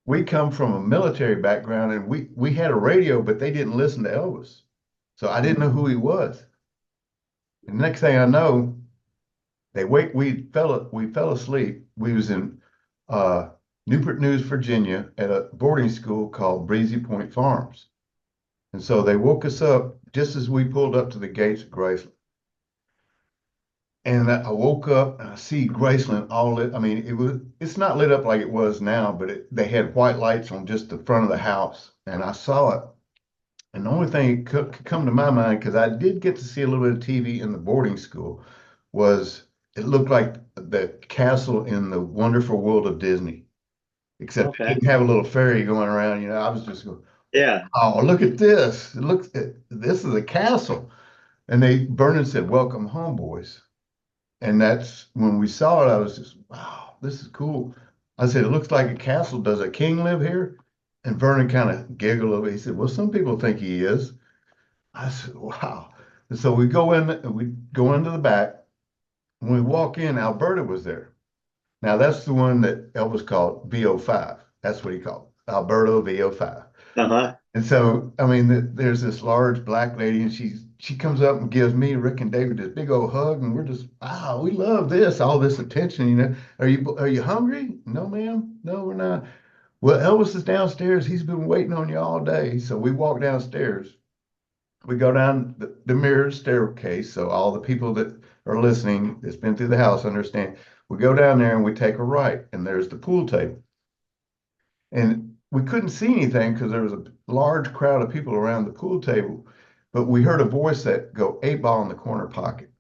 we come from a military background and we had a radio, but they didn't listen to Elvis. So I didn't know who he was. And the next thing I know, we fell asleep. We was in Newport News, Virginia at a boarding school called Breezy Point Farms. And so they woke us up just as we pulled up to the gates of Graceland. And I woke up and I see Graceland all lit. I mean, it's not lit up like it was now, but they had white lights on just the front of the house. And I saw it. And the only thing that could come to my mind, because I did get to see a little bit of TV in the boarding school, was it looked like the castle in the Wonderful World of Disney. except it Okay. didn't have a little ferry going around. I was just going, Yeah. oh, look at this. This is a castle. And Vernon said, welcome home, boys. And that's when we saw it, I was just, wow, this is cool. I said, it looks like a castle. Does a king live here? And Vernon kind of giggled a little bit. He said, well, some people think he is. I said, wow. And so we go into the back. When we walk in, Alberta was there. Now that's the one that Elvis called VO5. That's what he called Alberta VO5. Uh-huh. And so, I mean, there's this large black lady, and she comes up and gives me, Rick, and David this big old hug, and we're just, wow, we love this, all this attention. Are you hungry? No, ma'am. No, we're not. Well, Elvis is downstairs. He's been waiting on you all day. So we walk downstairs. We go down the mirrored staircase, so all the people that are listening that's been through the house understand. We go down there and we take a right, and there's the pool table. And we couldn't see anything because there was a large crowd of people around the pool table, but we heard a voice that go 8 ball in the corner pocket.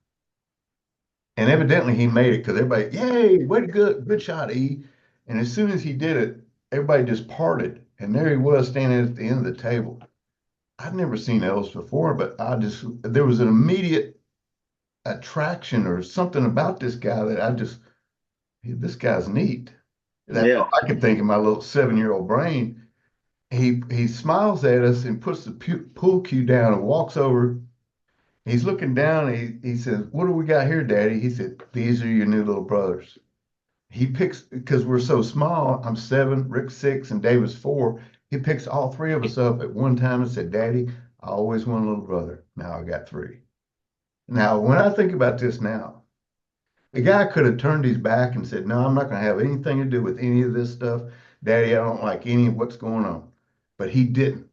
And evidently he made it because everybody, yay, way to good shot, E. And as soon as he did it, everybody just parted. And there he was standing at the end of the table. I'd never seen Elvis before, but there was an immediate attraction or something about this guy that this guy's neat. That's all Yeah. I could think in my little 7-year-old brain. He smiles at us and puts the pool cue down and walks over. He's looking down. And he says, "What do we got here, Daddy?" He said, "These are your new little brothers." He picks because we're so small. I'm 7, Rick's 6, and David's 4. He picks all 3 of us up at one time and said, "Daddy, I always want a little brother. Now I got 3." Now, when I think about this now, the guy could have turned his back and said, "No, I'm not going to have anything to do with any of this stuff. Daddy, I don't like any of what's going on." But he didn't.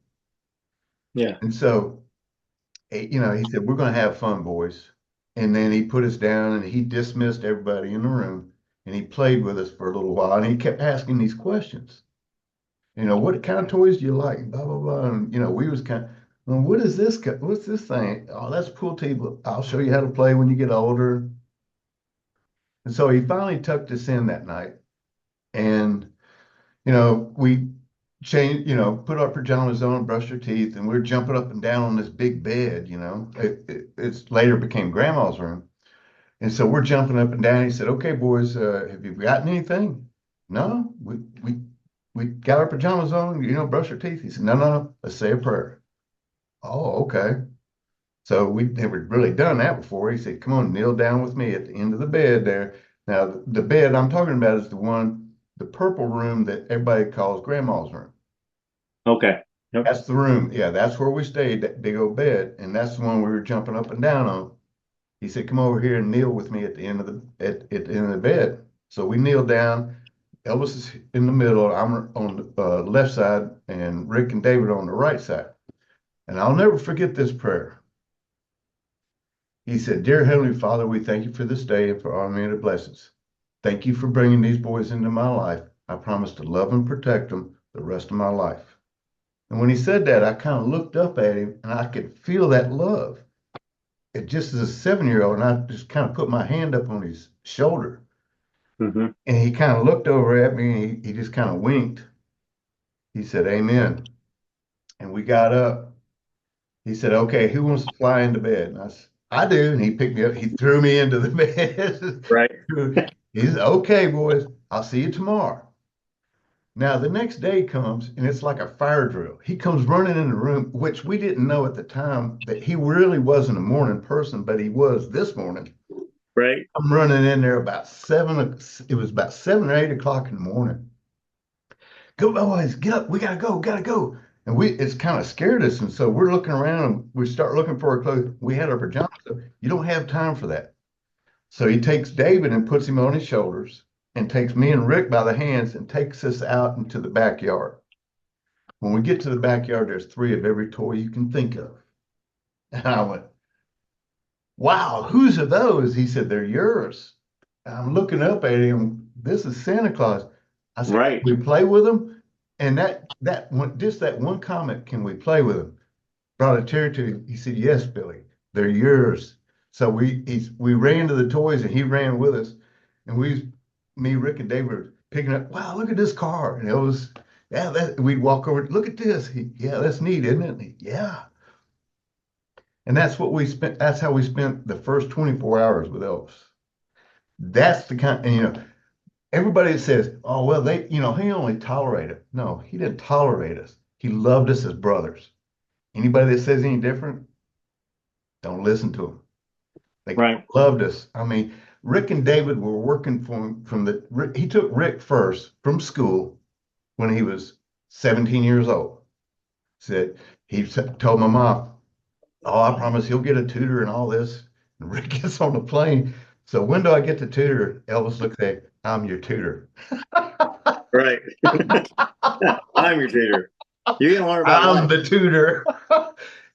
Yeah. And so, he said, "We're going to have fun, boys." And then he put us down and he dismissed everybody in the room and he played with us for a little while and he kept asking these questions. What kind of toys do you like? Blah, blah, blah. And, we was kind of, well, what is this? What's this thing? Oh, that's pool table. I'll show you how to play when you get older. And so he finally tucked us in that night. And, we changed, put our pajamas on, brushed our teeth, and we're jumping up and down on this big bed. It's later became grandma's room. And so we're jumping up and down. He said, "Okay, boys, have you gotten anything?" "No, we got our pajamas on, brush our teeth." He said, "No, no, no, let's say a prayer." "Oh, okay." So we never really done that before. He said, "Come on, kneel down with me at the end of the bed there." Now, the bed I'm talking about is the purple room that everybody calls grandma's room. Okay. Yep. That's the room. Yeah, that's where we stayed, that big old bed. And that's the one we were jumping up and down on. He said, "Come over here and kneel with me at the end of at the end of the bed." So we kneeled down. Elvis is in the middle. I'm on the left side, and Rick and David on the right side. And I'll never forget this prayer. He said, "Dear Heavenly Father, we thank you for this day and for all many blessings. Thank you for bringing these boys into my life. I promise to love and protect them the rest of my life." And when he said that, I kind of looked up at him and I could feel that love. It just as a 7-year-old, and I just kind of put my hand up on his shoulder. Mm-hmm. And he kind of looked over at me and he just kind of winked. He said, "Amen." And we got up. He said, "Okay, who wants to fly into bed?" And I said, "I do." And he picked me up. He threw me into the Right. bed. He said, "Okay, boys, I'll see you tomorrow." Now, the next day comes and it's like a fire drill. He comes running in the room, which we didn't know at the time that he really wasn't a morning person, but he was this morning. Right. I'm running in there about 7. It was about 7 or 8 o'clock in the morning. "Go, boys, get up. We gotta go, gotta go." And it's kind of scared us. And so we're looking around and we start looking for our clothes. We had our pajamas. So you don't have time for that. So he takes David and puts him on his shoulders and takes me and Rick by the hands and takes us out into the backyard. When we get to the backyard, there's 3 of every toy you can think of. And I went, "Wow, whose are those?" He said, "They're yours." And I'm looking up at him. "This is Santa Claus." I said, Right. "Can we play with them?" And that one comment, "Can we play with them?" brought a tear to him. He said, "Yes, Billy, they're yours." So we ran to the toys and he ran with us. And me, Rick, and David were picking up, wow, look at this car. And it was, yeah, we'd walk over, look at this. Yeah, that's neat, isn't it? Yeah. And that's how we spent the first 24 hours with Elvis. That's the kind, and everybody that says, oh, well, he only tolerated. No, he didn't tolerate us. He loved us as brothers. Anybody that says any different, don't listen to him. They Right. loved us. I mean, Rick and David were working for him he took Rick first from school when he was 17 years old. Said, told my mom, oh, I promise he'll get a tutor and all this. And Rick gets on the plane. So when do I get the tutor? Elvis looks at, I'm your tutor. Right. I'm your tutor. You're going to learn about I'm life. the tutor.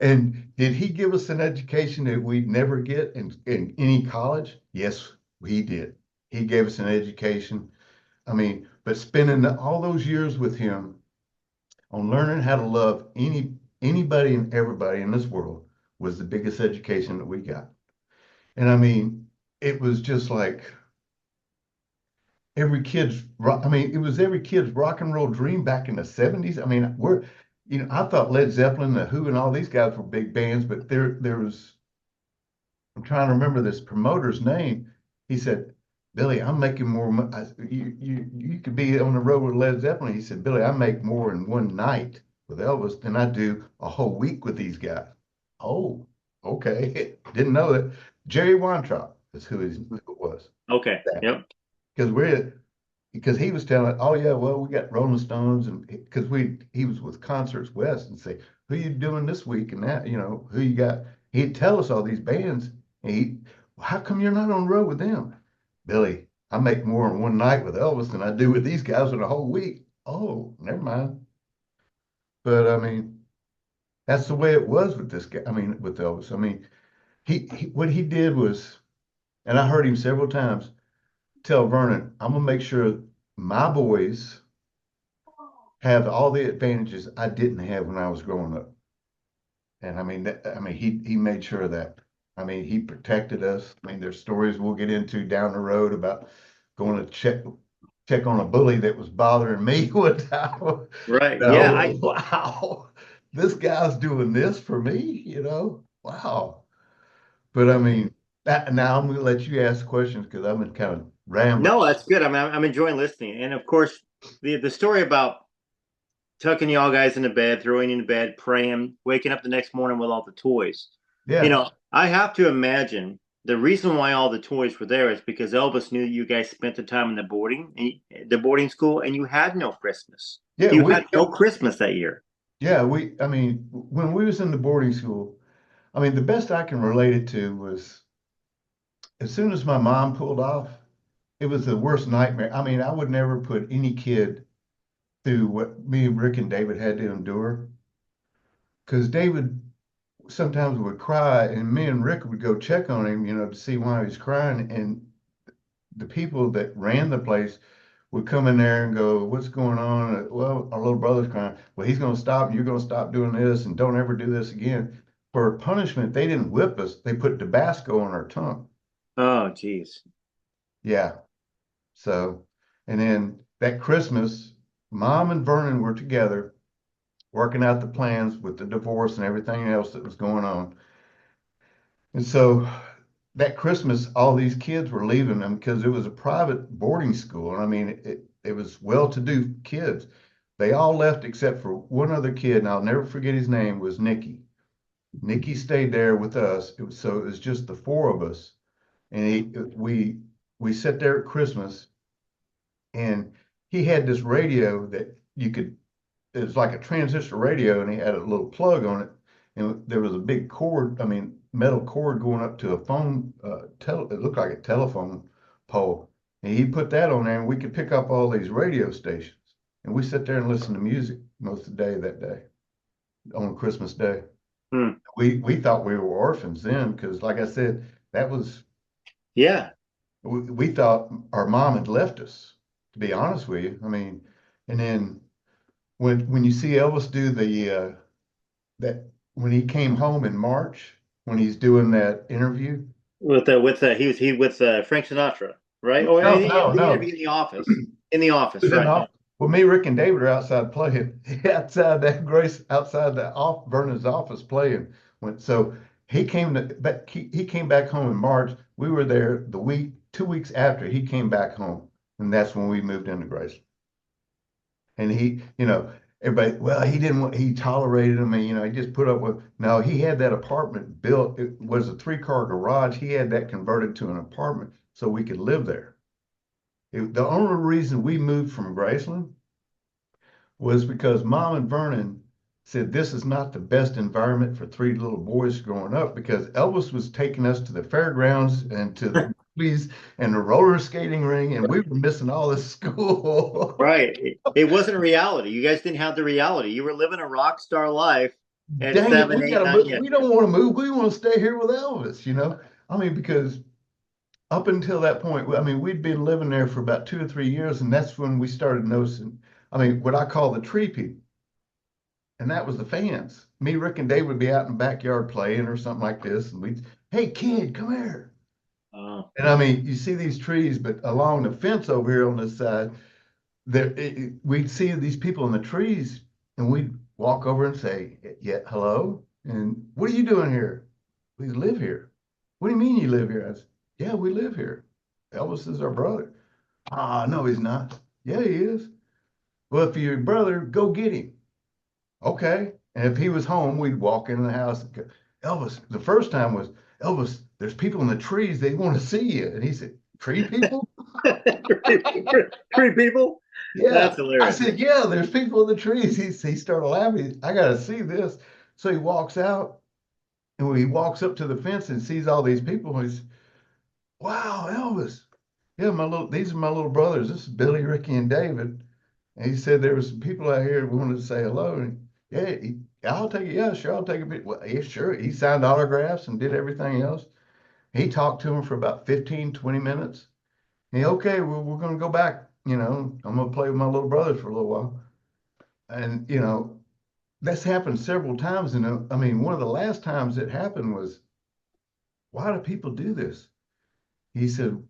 And did he give us an education that we'd never get in any college? Yes, he did. He gave us an education. I mean, but spending all those years with him on learning how to love anybody and everybody in this world was the biggest education that we got. And I mean, it was just like it was every kid's rock and roll dream back in the 70s. I mean, I thought Led Zeppelin, The Who, and all these guys were big bands, but there was, I'm trying to remember this promoter's name. He said, Billy, I'm making more. You could be on the road with Led Zeppelin. He said, Billy, I make more in one night with Elvis than I do a whole week with these guys. Oh, okay. Didn't know that. Jerry Weintraub is who it was. Okay. Yep. Because he was telling, oh yeah, well, we got Rolling Stones, and because he was with Concerts West and say, who you doing this week, and that, who you got. He'd tell us all these bands, and how come you're not on the road with them? Billy, I make more in one night with Elvis than I do with these guys in a whole week. Oh, never mind. But I mean, that's the way it was with this guy. I mean, with Elvis. I mean, what he did was, and I heard him several times tell Vernon, I'm gonna make sure my boys have all the advantages I didn't have when I was growing up. And I mean, he made sure of that. I mean, he protected us. I mean, there's stories we'll get into down the road about going to check on a bully that was bothering me one time. Right. Yeah. No, wow, this guy's doing this for me. Wow. But I mean, now I'm going to let you ask questions because I've been kind of rambling. No, that's good. I'm enjoying listening. And of course, the story about tucking y'all guys into bed, throwing you into bed, praying, waking up the next morning with all the toys. Yeah. I have to imagine the reason why all the toys were there is because Elvis knew you guys spent the time in the boarding school, and you had no Christmas. Yeah. You had no Christmas that year. Yeah. I mean, when we was in the boarding school, I mean, the best I can relate it to was as soon as my mom pulled off, it was the worst nightmare. I mean, I would never put any kid through what me and Rick and David had to endure because David sometimes would cry, and me and Rick would go check on him, to see why he was crying. And the people that ran the place would come in there and go, "What's going on?" Well, our little brother's crying. Well, he's going to stop. You're going to stop doing this, and don't ever do this again. For punishment, they didn't whip us. They put Tabasco on our tongue. Oh, geez. Yeah. So, and then that Christmas, Mom and Vernon were together working out the plans with the divorce and everything else that was going on. And so that Christmas, all these kids were leaving them because it was a private boarding school. And I mean, it was well-to-do kids. They all left except for one other kid, and I'll never forget his name, was Nicky. Nicky stayed there with us. So it was just the four of us. And we sat there at Christmas, and he had this radio that it was like a transistor radio, and he had a little plug on it. And there was a big cord, I mean, metal cord going up to a phone, it looked like a telephone pole. And he put that on there, and we could pick up all these radio stations. And we sat there and listened to music most of the day that day, on Christmas Day. Hmm. We thought we were orphans then, because like I said, Yeah. we thought our mom had left us, to be honest with you. I mean, and then when you see Elvis do that when he came home in March, when he's doing that interview. With Frank Sinatra, right? Or No, the no, interview no. in the office. In the office, was in the right? office. Well, me, Rick, and David are outside playing, outside that outside the off Vernon's office playing. So he came back home in March. We were there the week, 2 weeks after he came back home, and that's when we moved into Graceland. And everybody, well, he didn't want, he tolerated him, and he just put up with. No, he had that apartment built. It was a 3-car garage. He had that converted to an apartment so we could live there. The only reason we moved from Graceland was because Mom and Vernon said this is not the best environment for 3 little boys growing up, because Elvis was taking us to the fairgrounds and to the movies and the roller skating ring, and we were missing all this school. Right. It wasn't a reality. You guys didn't have the reality. You were living a rock star life at Dang it, 7, we 8, gotta 9 move. years. We don't want to move. We want to stay here with Elvis. I mean, because up until that point, I mean, we'd been living there for about 2 or 3 years, and that's when we started noticing, I mean, what I call the tree people. And that was the fans. Me, Rick, and Dave would be out in the backyard playing or something like this, and we'd, hey, kid, come here. And I mean, you see these trees, but along the fence over here on this side, we'd see these people in the trees, and we'd walk over and say, yeah, hello, and what are you doing here? We live here. What do you mean you live here? I said, yeah, we live here. Elvis is our brother. Ah, no, he's not. Yeah, he is. Well, if you're your brother, go get him. Okay. And if he was home, we'd walk in the house and go, Elvis, the first time was, Elvis, there's people in the trees, they want to see you. And he said, tree people? Three people? Yeah. That's I hilarious. said, yeah, there's people in the trees. He started laughing. I got to see this. So he walks out, and when he walks up to the fence and sees all these people, he's, wow, Elvis. Yeah, these are my little brothers. This is Billy, Ricky, and David. And he said there were some people out here who wanted to say hello. And yeah, I'll take it. Yeah, sure, I'll take a bit. Well, yeah, sure. He signed autographs and did everything else. He talked to him for about 15, 20 minutes. Okay, well, we're going to go back. I'm going to play with my little brothers for a little while. And, that's happened several times. And I mean, one of the last times it happened was, why do people do this? He said,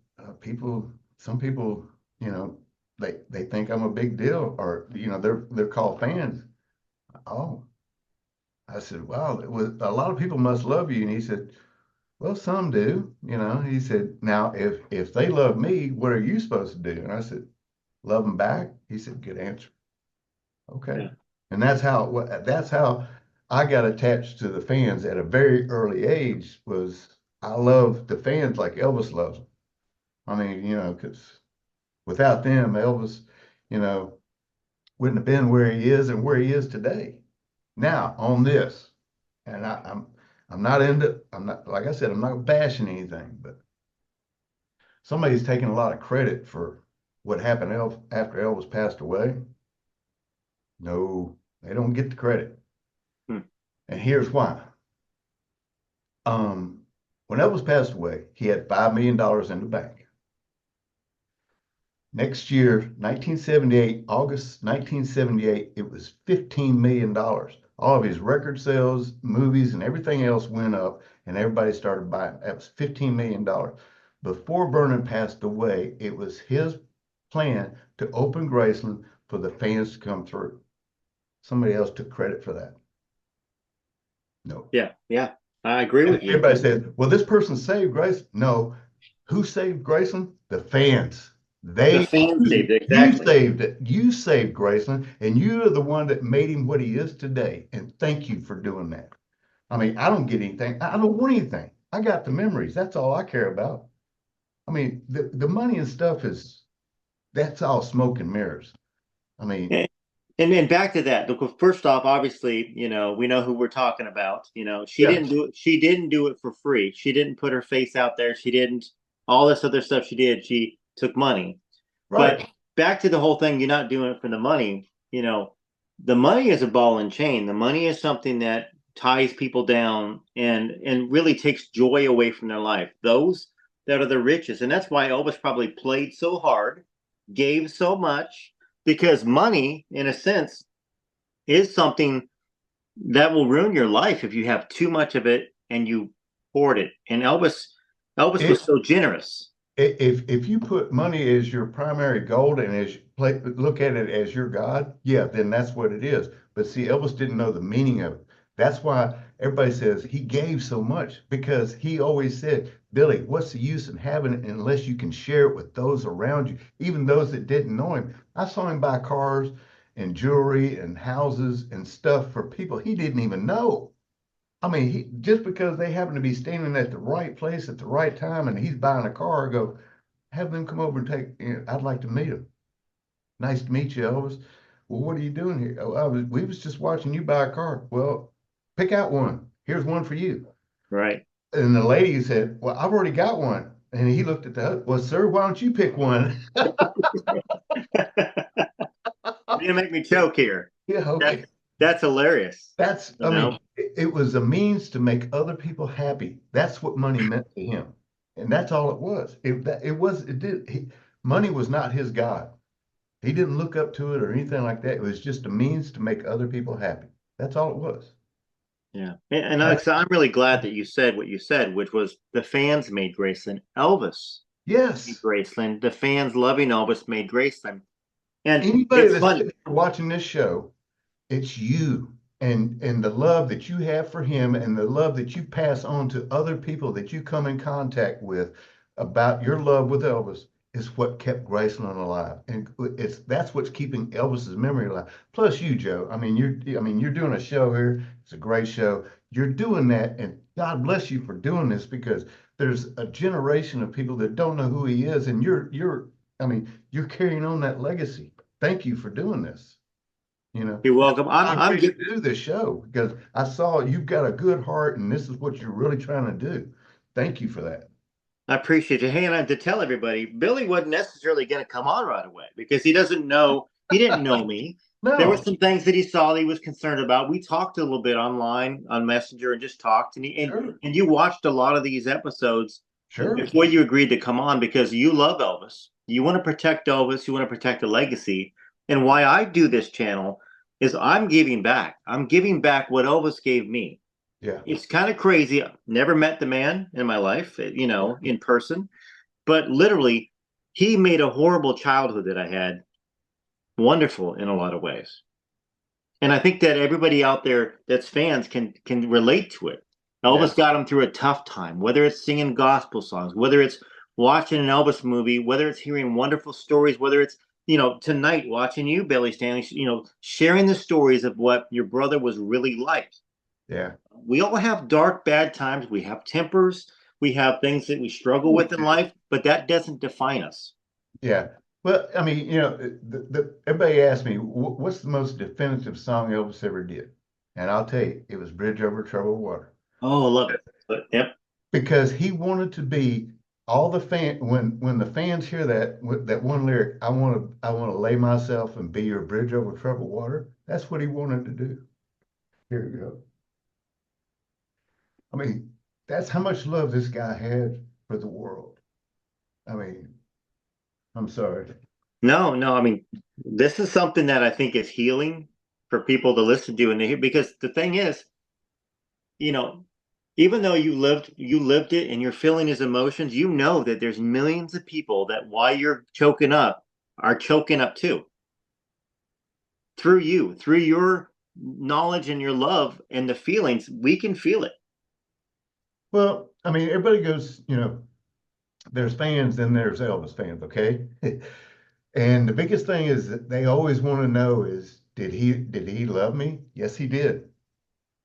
some people, you know, they think I'm a big deal, or, they're called fans. Oh, I said, wow, a lot of people must love you. And he said, well, some do. He said, now, if they love me, what are you supposed to do? And I said, love them back. He said, good answer. Okay. Yeah. And that's how I got attached to the fans at a very early age. Was I love the fans like Elvis loves them. I mean, because without them, Elvis, you know, wouldn't have been where he is and where he is today. Now, on this, and I'm not, like I said, I'm not bashing anything, but somebody's taking a lot of credit for what happened after Elvis passed away. No, they don't get the credit. Hmm. And here's why. Um, when Elvis passed away, he had $5 million in the bank. Next year, 1978, August 1978, it was $15 million. All of his record sales, movies, and everything else went up, and everybody started buying. That was $15 million. Before Vernon passed away, it was his plan to open Graceland for the fans to come through. Somebody else took credit for that. No. Yeah, yeah. I agree with you. Everybody said, well, this person saved Graceland. No. Who saved Graceland? The fans. The fans saved it, You exactly. saved it. You saved Graceland, and you are the one that made him what he is today. And thank you for doing that. I mean, I don't get anything. I don't want anything. I got the memories. That's all I care about. I mean, the money and stuff that's all smoke and mirrors. I mean, And back to that. Look, first off, obviously, we know who we're talking about. She yeah, didn't do it. She didn't do it for free. She didn't put her face out there. She didn't all this other stuff she did. She took money. right. But back to the whole thing, you're not doing it for the money. The money is a ball and chain. The money is something that ties people down and really takes joy away from their life. Those that are the richest. And that's why Elvis probably played so hard, gave so much, because money, in a sense, is something that will ruin your life if you have too much of it and you hoard it. And Elvis was It so generous. If you put money as your primary goal and look at it as your God, yeah, then that's what it is. But see, Elvis didn't know the meaning of it. That's why everybody says he gave so much because he always said, Billy, what's the use in having it unless you can share it with those around you, even those that didn't know him. I saw him buy cars and jewelry and houses and stuff for people he didn't even know. I mean, just because they happen to be standing at the right place at the right time and he's buying a car, go have them come over and I'd like to meet him. Nice to meet you, Elvis. Well, what are you doing here? Oh, we was just watching you buy a car. Well, pick out one. Here's one for you. Right. And the lady said, well, I've already got one. And he looked at the husband. Well, sir, why don't you pick one? You're gonna make me choke here. Yeah, That's okay. that's hilarious. I You mean, know, it was a means to make other people happy. That's what money meant to him. And that's all it was. Money was not his God. He didn't look up to it or anything like that. It was just a means to make other people happy. That's all it was. yeah. And That's, Alex, I'm really glad that you said what you said, which was the fans made Graceland. Elvis made yes. Graceland. The fans loving Elvis made Graceland. And Anybody it's that's funny. sitting here watching this show, it's you and the love that you have for him and the love that you pass on to other people that you come in contact with about your love with Elvis is what kept Graceland alive. And that's what's keeping Elvis's memory alive. Plus you, Joe. I mean, you're doing a show here. It's a great show. You're doing that, and God bless you for doing this because there's a generation of people that don't know who he is, and you're carrying on that legacy. Thank you for doing this. You know, You're welcome. I I'm agreed giving. to do this show because I saw you've got a good heart and this is what you're really trying to do. Thank you for that. I appreciate you hanging on to tell everybody. Billy wasn't necessarily going to come on right away because he doesn't know. He didn't know me. There were No, some things that he saw that he was concerned about. We talked a little bit online on Messenger and just talked. sure, And you watched a lot of these episodes sure. before you agreed to come on because you love Elvis. You want to protect Elvis. You want to protect the legacy. And why I do this channel is I'm giving back. I'm giving back what Elvis gave me. Yeah, It's kind of crazy. Never met the man in my life, in person, but literally, he made a horrible childhood that I had wonderful in a lot of ways. And I think that everybody out there that's fans can relate to it. yeah, Elvis got him through a tough time, whether it's singing gospel songs, whether it's watching an Elvis movie, whether it's hearing wonderful stories, whether it's tonight watching you, Billy Stanley, sharing the stories of what your brother was really like. yeah. We all have dark, bad times. We have tempers. We have things that we struggle We with in do. life, but that doesn't define us. Yeah. Well, I mean, everybody asks me, what's the most definitive song Elvis ever did? And I'll tell you, it was Bridge Over Troubled Water Oh, I love it. But yep. because he wanted to be all the when the fans hear that one lyric, I want to lay myself and be your bridge over troubled water. That's what he wanted to do. Here we go. I mean, that's how much love this guy had for the world. I mean, I'm sorry. No, no. I mean, this is something that I think is healing for people to listen to and to hear because the thing is, you know, even though you lived it and you're feeling his emotions, you know that there's millions of people that while you're choking up are choking up too. Through you, through your knowledge and your love and the feelings, we can feel it. Well, I mean, everybody goes, there's fans, then there's Elvis fans, okay? And the biggest thing is that they always want to know is, did he love me? Yes, he did,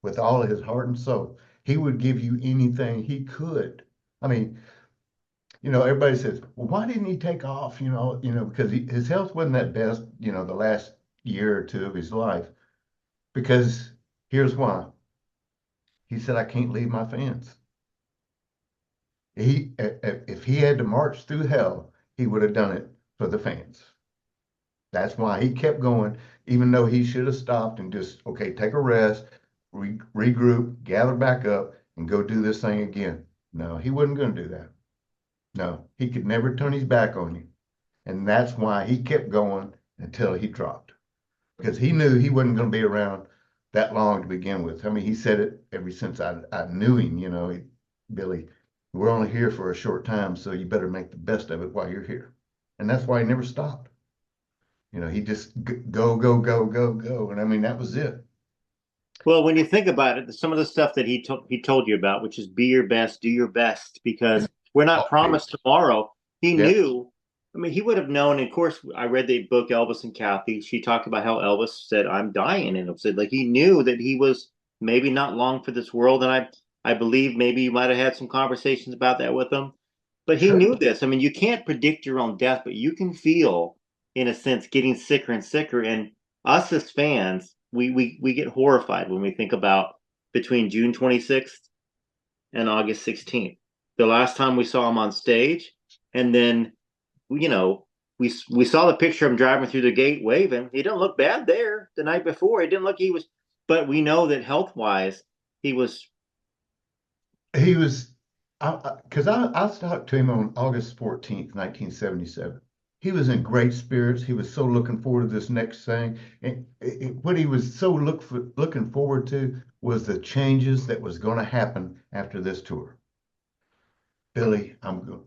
with all of his heart and soul. He would give you anything he could. I mean, everybody says, well, why didn't he take off? Because his health wasn't that best, the last year or two of his life. Because here's why. He said, I can't leave my fans. If he had to march through hell, he would have done it for the fans. That's why he kept going, even though he should have stopped and just, okay, take a rest, regroup, gather back up, and go do this thing again. No, he wasn't going to do that. No, he could never turn his back on you. And that's why he kept going until he dropped. Because he knew he wasn't going to be around that long to begin with. I mean, he said it ever since I knew him, Billy. We're only here for a short time, so you better make the best of it while you're here. And that's why he never stopped. He just go, go, go, go, go. And I mean, that was it. Well, when you think about it, some of the stuff that he told you about, which is be your best, do your best, Yeah. because we're not Always. promised tomorrow. He Yeah. knew. I mean, he would have known. And of course, I read the book Elvis and Kathy. She talked about how Elvis said, "I'm dying," and it said like he knew that he was maybe not long for this world. And I believe maybe you might have had some conversations about that with him, but he Sure. knew this. I mean, you can't predict your own death, but you can feel, in a sense, getting sicker and sicker. And us as fans, we get horrified when we think about between June 26th and August 16th, the last time we saw him on stage, and then you know we saw the picture of him driving through the gate waving. He didn't look bad there the night before. He didn't look he was, but we know that health wise he was He was, because I talked to him on August 14th, 1977. He was in great spirits. He was so looking forward to this next thing. And what he was so looking forward to was the changes that was going to happen after this tour. Billy,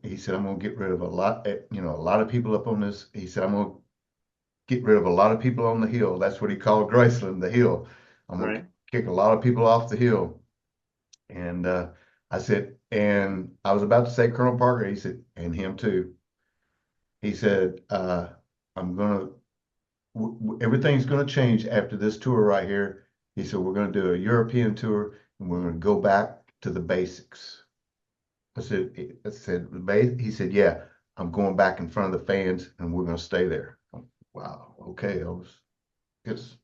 he said, I'm going to get rid of a lot of people up on this. He said, I'm going to get rid of a lot of people on the hill. That's what he called Graceland, the hill. I'm going to right. kick a lot of people off the hill. And I said, and I was about to say Colonel Parker. He said, and him too. He said, I'm going everything's going to change after this tour right here. He said, we're going to do a European tour and we're going to go back to the basics. I said, the base. He said, yeah, I'm going back in front of the fans and we're going to stay there. Wow. Okay, Elvis. Because,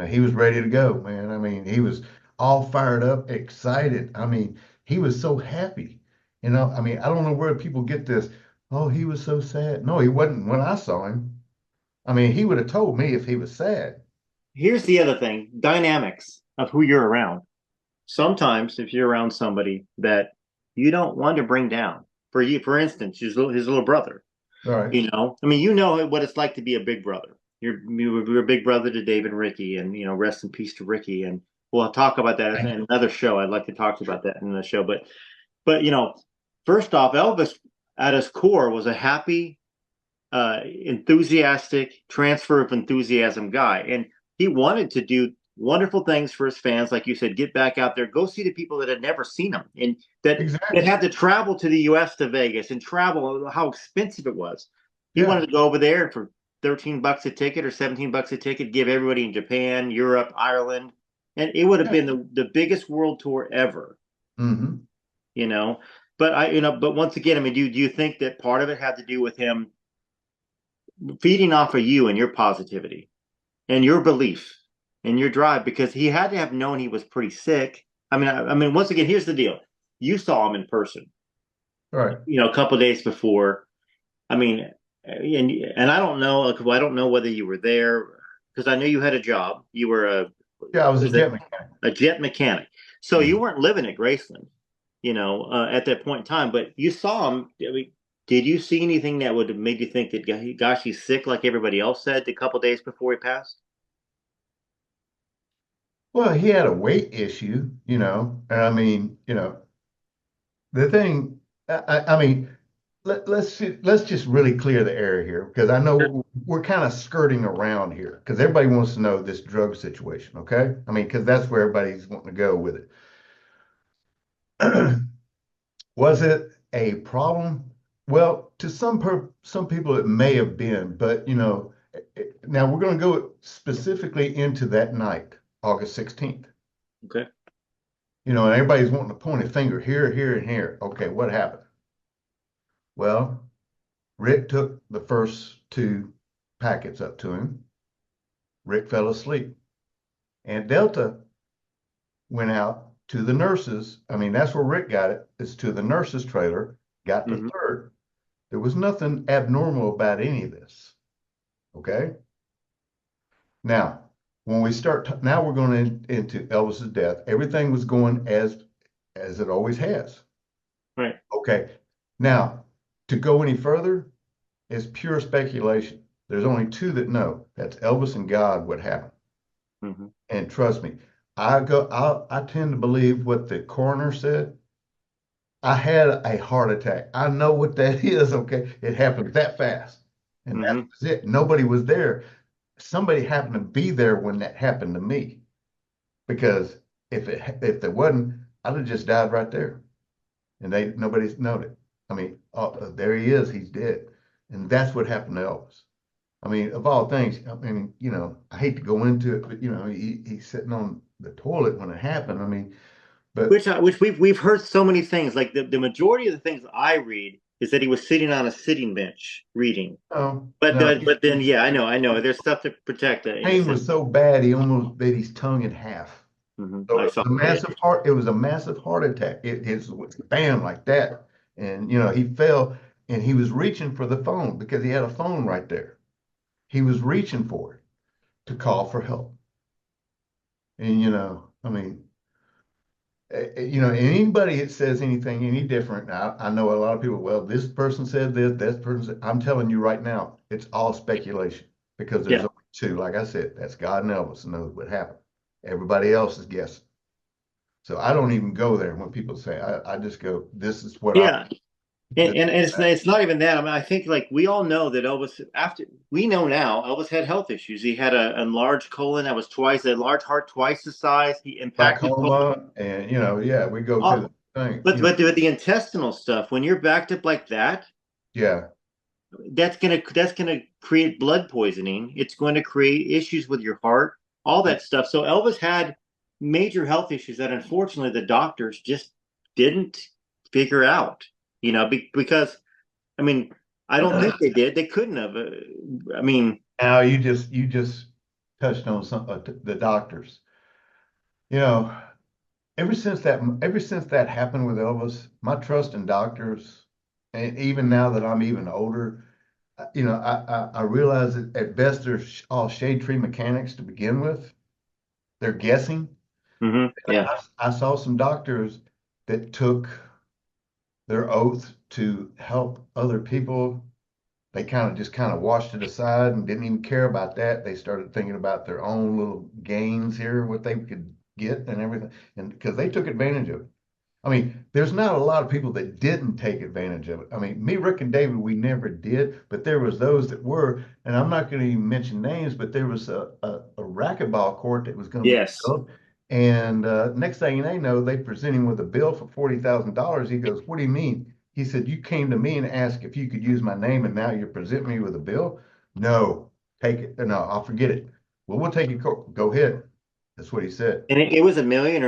he was ready to go, man. I mean, he was all fired up, excited. I mean, he was so happy. I mean, I don't know where people get this. Oh, he was so sad. No, he wasn't when I saw him. I mean, he would have told me if he was sad. Here's the other thing, dynamics of who you're around. Sometimes if you're around somebody that you don't want to bring down, for instance, his little brother. All right. I mean, what it's like to be a big brother. You're a big brother to Dave and Ricky, and rest in peace to Ricky. And we'll talk about that Thank in another show. I'd like to talk you. about that in the show. But first off, Elvis at his core was a happy, enthusiastic, transfer of enthusiasm guy, and he wanted to do wonderful things for his fans, like you said, get back out there, go see the people that had never seen him, and that Exactly. had to travel to the U.S. to Vegas and travel how expensive it was. He Yeah. wanted to go over there for $13 a ticket or $17 a ticket, give everybody in Japan, Europe, Ireland, and it would have Yeah. been the biggest world tour ever. Hmm. You know, but once again, I mean, do you think that part of it had to do with him feeding off of you and your positivity and your belief and your drive, because he had to have known he was pretty sick. I mean, once again, here's the deal: you saw him in person, All right. a couple of days before. I mean, and I don't know, like, well, I don't know whether you were there because I knew you had a job. You were Yeah, I was a was it jet mechanic. a jet mechanic, so you Mhm. weren't living at Graceland, at that point in time. But you saw him. I mean, did you see anything that would have made you think that, gosh, he's sick like everybody else said a couple of days before he passed? Well, he had a weight issue, and I mean, the thing, I mean, let's just really clear the air here because I know we're kind of skirting around here because everybody wants to know this drug situation, okay? I mean, because that's where everybody's wanting to go with it. Was it a problem? Well, to some people it may have been, but now we're going to go specifically into that night, August 16th. Okay. And everybody's wanting to point a finger here, here, and here. Okay, what happened? Well, Rick took the first two packets up to him. Rick fell asleep. And Delta went out to the nurses. I mean, that's where Rick got it. It's to the nurses' trailer, got the Hmm. third. There was nothing abnormal about any of this. Okay. Now, when we start, now we're going into Elvis's death. Everything was going as it always has. Right. Okay. Now, to go any further is pure speculation. There's only two that know. That's Elvis and God what happened. Hmm. And trust me, I tend to believe what the coroner said. I had a heart attack. I know what that is. Okay. It happened that fast. And that Hmm. was it. Nobody was there. Somebody happened to be there when that happened to me. Because if there wasn't, I'd have just died right there. And nobody's noted. I mean, there he is. He's dead. And that's what happened to Elvis. I mean, of all things, I mean, I hate to go into it, but he's sitting on the toilet when it happened. I mean, but Which we've heard so many things. Like the majority of the things I read is that he was sitting on a sitting bench reading. no, But then yeah, I know. There's stuff to protect the pain innocent. was so bad he almost bit his tongue in half. So I it saw was a that. massive heart. It was a massive heart attack. It was bam like that, and he fell and he was reaching for the phone because he had a phone right there. He was reaching for it to call for help, and I mean, anybody that says anything any different, I know a lot of people. Well, this person said this person said. I'm telling you right now, it's all speculation because there's Yeah. only two. Like I said, that's God and Elvis knows what happened. Everybody else is guessing. So I don't even go there when people say. I just go. This is what I. Yeah. And it's not even that. I mean, I think like we all know that Elvis after we know now Elvis had health issues. He had a enlarged colon that was twice a large heart twice the size. He impacted Glaucoma, and yeah, we go through all. the thing. But the intestinal stuff when you're backed up like that, Yeah, that's gonna create blood poisoning. It's going to create issues with your heart, all that stuff. So Elvis had major health issues that unfortunately the doctors just didn't figure out. Because I mean, I don't think they did. They couldn't have. I mean, now you just touched on some the doctors. You know, ever since that happened with Elvis, my trust in doctors, and even now that I'm even older, I realize that at best they're all shade tree mechanics to begin with. They're guessing. yeah, I saw some doctors that took their oath to help other people. They kind of washed it aside and didn't even care about that. They started thinking about their own little gains here, what they could get and everything, and because they took advantage of it. I mean, there's not a lot of people that didn't take advantage of it. I mean, me, Rick, and David, we never did, but there was those that were, and I'm not going to even mention names, but there was a racquetball court that was going to be yes. built, and next thing they know, they present him with a bill for $40,000. He goes, "What do you mean?" He said, "You came to me and asked if you could use my name, and now you present me with a bill? No, take it. No, I'll forget it. Well, we'll take it. Go ahead." That's what he said. And it was $1.5 million.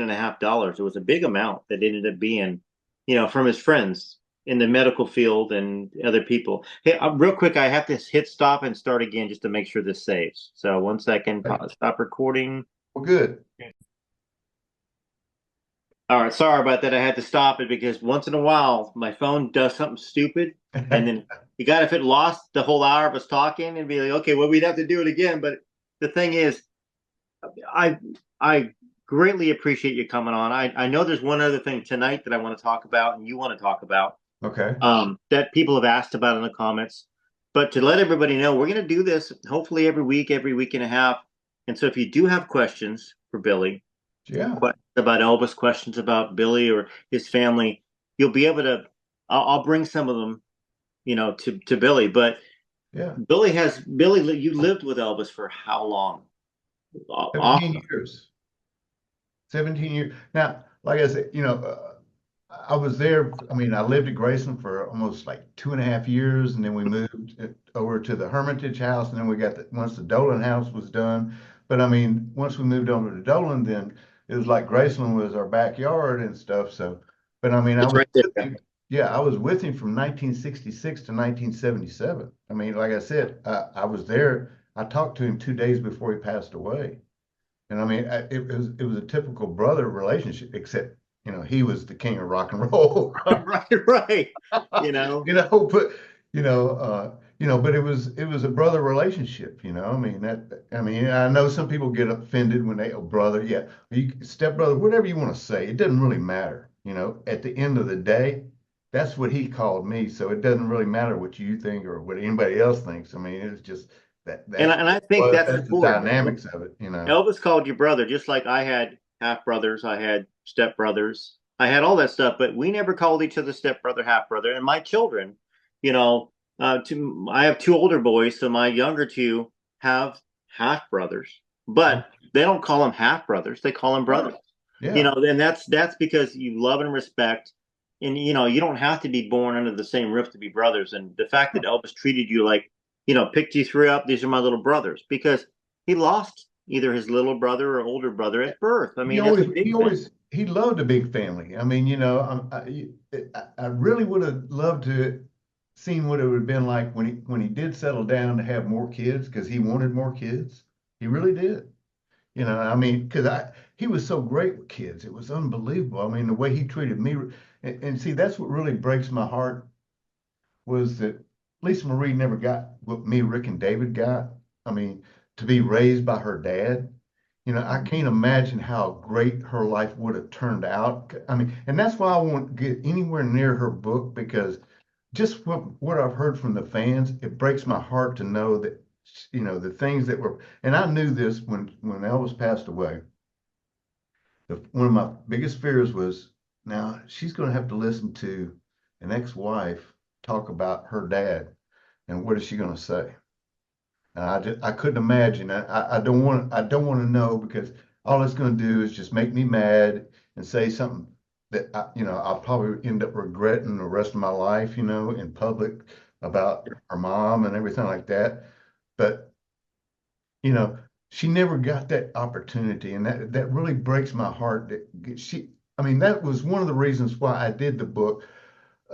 It was a big amount that ended up being, from his friends in the medical field and other people. Hey, real quick, I have to hit stop and start again just to make sure this saves. So 1 second, stop recording. Well, good. All right, sorry about that. I had to stop it because once in a while my phone does something stupid, and then you got if it lost the whole hour of us talking and be like, okay, well we'd have to do it again. But the thing is, I I greatly appreciate you coming on. I know there's one other thing tonight that I want to talk about and you want to talk about Okay. that people have asked about in the comments. But to let everybody know, we're going to do this hopefully every week and a half. And so if you do have questions for Billy, Yeah. questions about Elvis, questions about Billy or his family, you'll be able to. I'll bring some of them, to Billy. But Yeah. Billy. You lived with Elvis for how long? Off. 17 years. 17 years. Now, like I said, I was there. I mean, I lived at Graceland for almost like 2.5 years, and then we moved over to the Hermitage house, and then we got once the Dolan house was done. But I mean, once we moved over to Dolan, then it was like Graceland was our backyard and stuff. So, but I mean, I It's was right there. with him. Yeah, I was with him from 1966 to 1977. I mean, like I said, I was there. I talked to him 2 days before he passed away. And I mean, it was a typical brother relationship, except he was the king of rock and roll, Right, right. You know, but but it was a brother relationship. I mean I know some people get offended when they brother, yeah, you step brother, whatever you want to say, it doesn't really matter. At the end of the day, that's what he called me, so it doesn't really matter what you think or what anybody else thinks. I mean, it's just that and that's and I think well, that's that's the important. dynamics of it. Elvis called you brother, just like I had half brothers, I had step brothers, I had all that stuff, but we never called each other stepbrother, half brother. And my children, you know, I have two older boys, so my younger two have half brothers, but they don't call them half brothers; they call them brothers. Yeah. And that's because you love and respect, and you don't have to be born under the same roof to be brothers. And the fact that Elvis treated you like, picked you three up, these are my little brothers, because he lost either his little brother or older brother at birth. I He mean, that's a always, big he thing. always, he loved a big family. I mean, I really would have loved to seen what it would have been like when he did settle down to have more kids because he wanted more kids. He really did. I mean, because he was so great with kids. It was unbelievable. I mean, the way he treated me, and see, that's what really breaks my heart was that Lisa Marie never got what me, Rick, and David got. I mean, to be raised by her dad. I can't imagine how great her life would have turned out. I mean, and that's why I won't get anywhere near her book because just what I've heard from the fans, it breaks my heart to know that, the things that were, and I knew this when Elvis passed away. One of my biggest fears was now she's going to have to listen to an ex-wife talk about her dad, and what is she going to say? And I couldn't imagine. I don't want to know because all it's going to do is just make me mad and say something that I'll probably end up regretting the rest of my life, in public about her mom and everything like that. But you know, she never got that opportunity, and that really breaks my heart. I mean, that was one of the reasons why I did the book,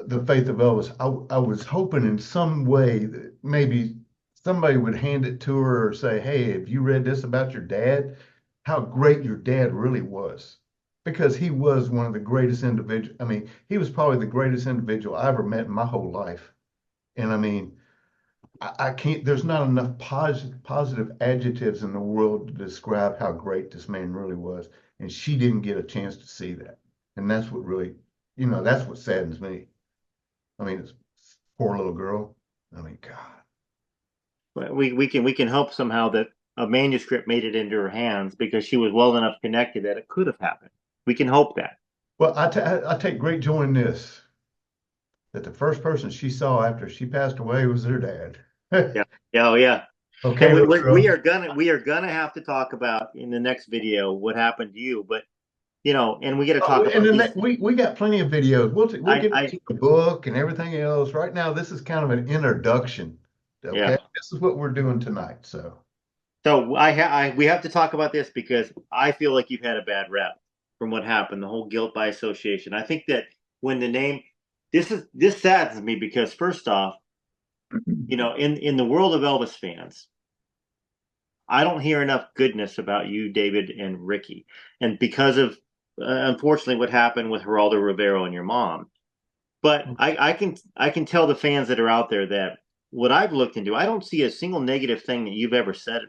The Faith of Elvis. I was hoping in some way that maybe somebody would hand it to her or say, "Hey, have you read this about your dad? How great your dad really was." Because he was one of the greatest individuals. I mean, he was probably the greatest individual I ever met in my whole life. And I mean, I can't, there's not enough positive adjectives in the world to describe how great this man really was. And she didn't get a chance to see that. And that's what really, that's what saddens me. I mean, it's poor little girl. I mean, God. But we can hope somehow that a manuscript made it into her hands because she was well enough connected that it could have happened. We can hope that. Well, I take great joy in this, that the first person she saw after she passed away was her dad. Yeah. Yeah. Oh, yeah. And Okay, we, little we, we girl. are gonna we are gonna have to talk about in the next video what happened to you. But and we got to talk And about then these. we got plenty of videos. We'll I get I into the book and everything else. Right now, this is kind of an introduction. Yeah. Okay, this is what we're doing tonight. So, So we have to talk about this because I feel like you've had a bad rep from what happened, the whole guilt by association. I think that when the name this saddens me because first off, in the world of Elvis fans, I don't hear enough goodness about you, David and Ricky. And because of unfortunately what happened with Geraldo Rivero and your mom. But I can tell the fans that are out there that what I've looked into, I don't see a single negative thing that you've ever said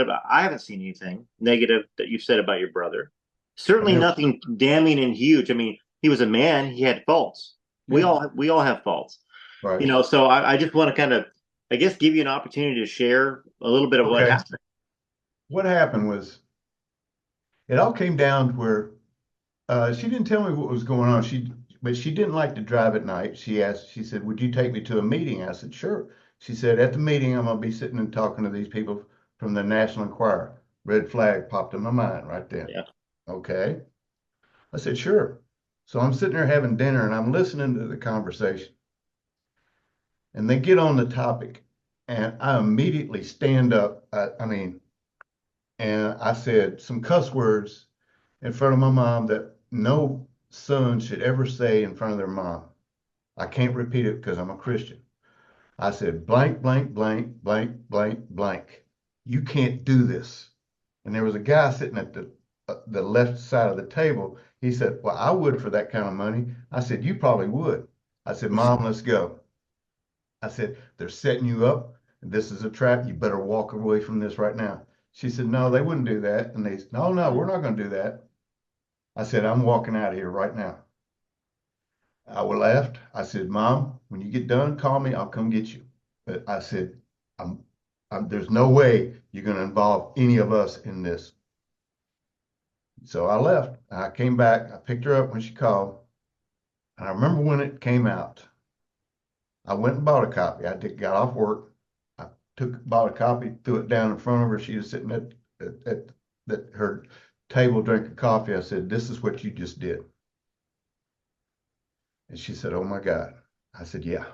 about. I haven't seen anything negative that you've said about your brother. I Certainly never, nothing damning and huge. I mean, he was a man. He had faults. We yeah, all have faults. right. So I just want to kind of, I guess, give you an opportunity to share a little bit of what Okay. happened. What happened was it all came down to where she didn't tell me what was going on. But she didn't like to drive at night. She said, "Would you take me to a meeting?" I said, "Sure." She said, "At the meeting, I'm gonna be sitting and talking to these people from the National Enquirer." Red flag popped in my mind right then. Yeah. Okay. I said, "Sure." So I'm sitting there having dinner and I'm listening to the conversation. And they get on the topic, and I immediately stand up. I mean, and I said some cuss words in front of my mom that no son should ever say in front of their mom. I can't repeat it because I'm a Christian. I said, blank, blank, blank, blank, blank, blank. You can't do this. And there was a guy sitting at the left side of the table. He said, "Well, I would for that kind of money." I said, "You probably would." I said, "Mom, let's go." I said, "They're setting you up. This is a trap. You better walk away from this right now." She said, "No, they wouldn't do that." And they said, "No, no, we're not going to do that." I said, "I'm walking out of here right now." I left. I said, "Mom, when you get done, call me. I'll come get you." But I said, I'm, there's no way you're going to involve any of us in this. So I left. I came back. I picked her up when she called. And I remember when it came out, I went and bought a copy. Got off work. I bought a copy, threw it down in front of her. She was sitting at her table drinking coffee. I said, "This is what you just did." And she said, "Oh my God." I said, "Yeah."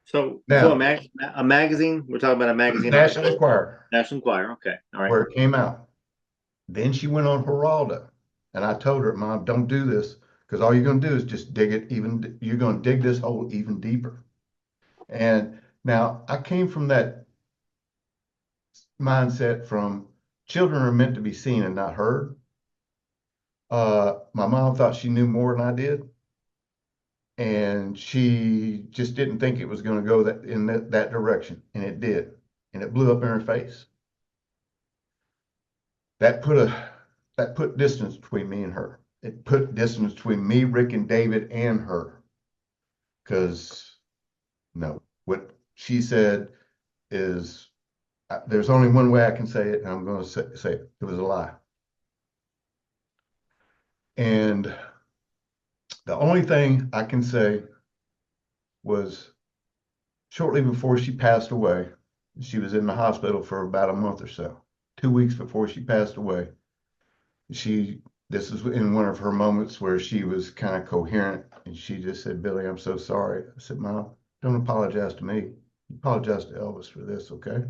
So Now, a magazine. We're talking about a magazine National article. Enquirer, National Enquirer. Okay. All right. where it came out. Then she went on Geraldo. And I told her, "Mom, don't do this because all you're going to do is just dig it even, you're going to dig this hole even deeper." And now I came from that mindset from children are meant to be seen and not heard. My mom thought she knew more than I did, and she just didn't think it was going to go that direction, and it did, and it blew up in her face. That put a that put distance between me and her. It put distance between me, Rick, and David, and her. Because no, what she said is there's only one way I can say it, and I'm going to say it. It was a lie. And the only thing I can say was shortly before she passed away, she was in the hospital for about a month or so. 2 weeks before she passed away, she this is in one of her moments where she was kind of coherent, and she just said, "Billy, I'm so sorry." I said, "Mom, don't apologize to me. You apologize to Elvis for this, okay?"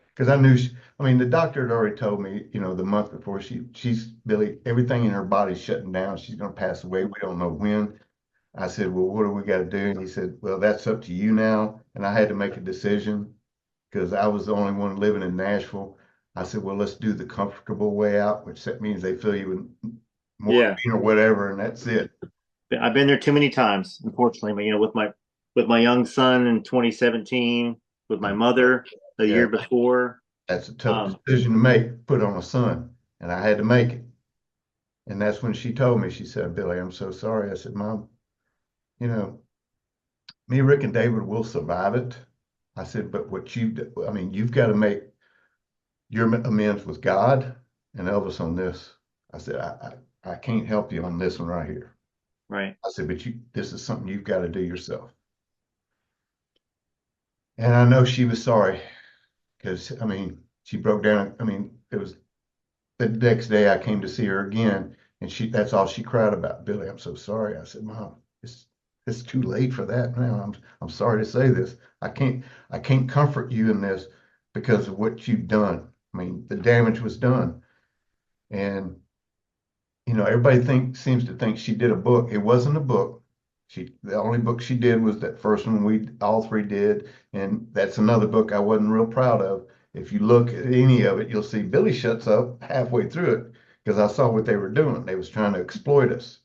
Because I knew I mean, the doctor had already told me, the month before she's Billy, everything in her body's shutting down. She's going to pass away. We don't know when. I said, "Well, what do we got to do?" And he said, "Well, that's up to you now." And I had to make a decision because I was the only one living in Nashville. I said, "Well, let's do the comfortable way out," which that means they fill you with Yeah. morphine or whatever, and that's it. I've been there too many times, unfortunately. But with my young son in 2017, with my mother the Yeah, year before. that's a tough Um, decision to make, put on a son, and I had to make it. And that's when she told me, she said, "Billy, I'm so sorry." I said, "Mom, you know, me, Rick, and David will survive it." I said, "But I mean, you've got to make your amends with God and Elvis on this." I said, I can't help you on this one right here." right. I said, "But this is something you've got to do yourself." And I know she was sorry because, I mean, she broke down. I mean, it was the next day I came to see her again, and that's all she cried about. "Billy, I'm so sorry." I said, "Mom, it's too late for that now. I'm sorry to say this. I can't comfort you in this because of what you've done. I mean, the damage was done." And everybody seems to think she did a book. It wasn't a book. The only book she did was that first one we all three did, and that's another book I wasn't real proud of. If you look at any of it, you'll see Billy shuts up halfway through it because I saw what they were doing. They was trying to exploit us,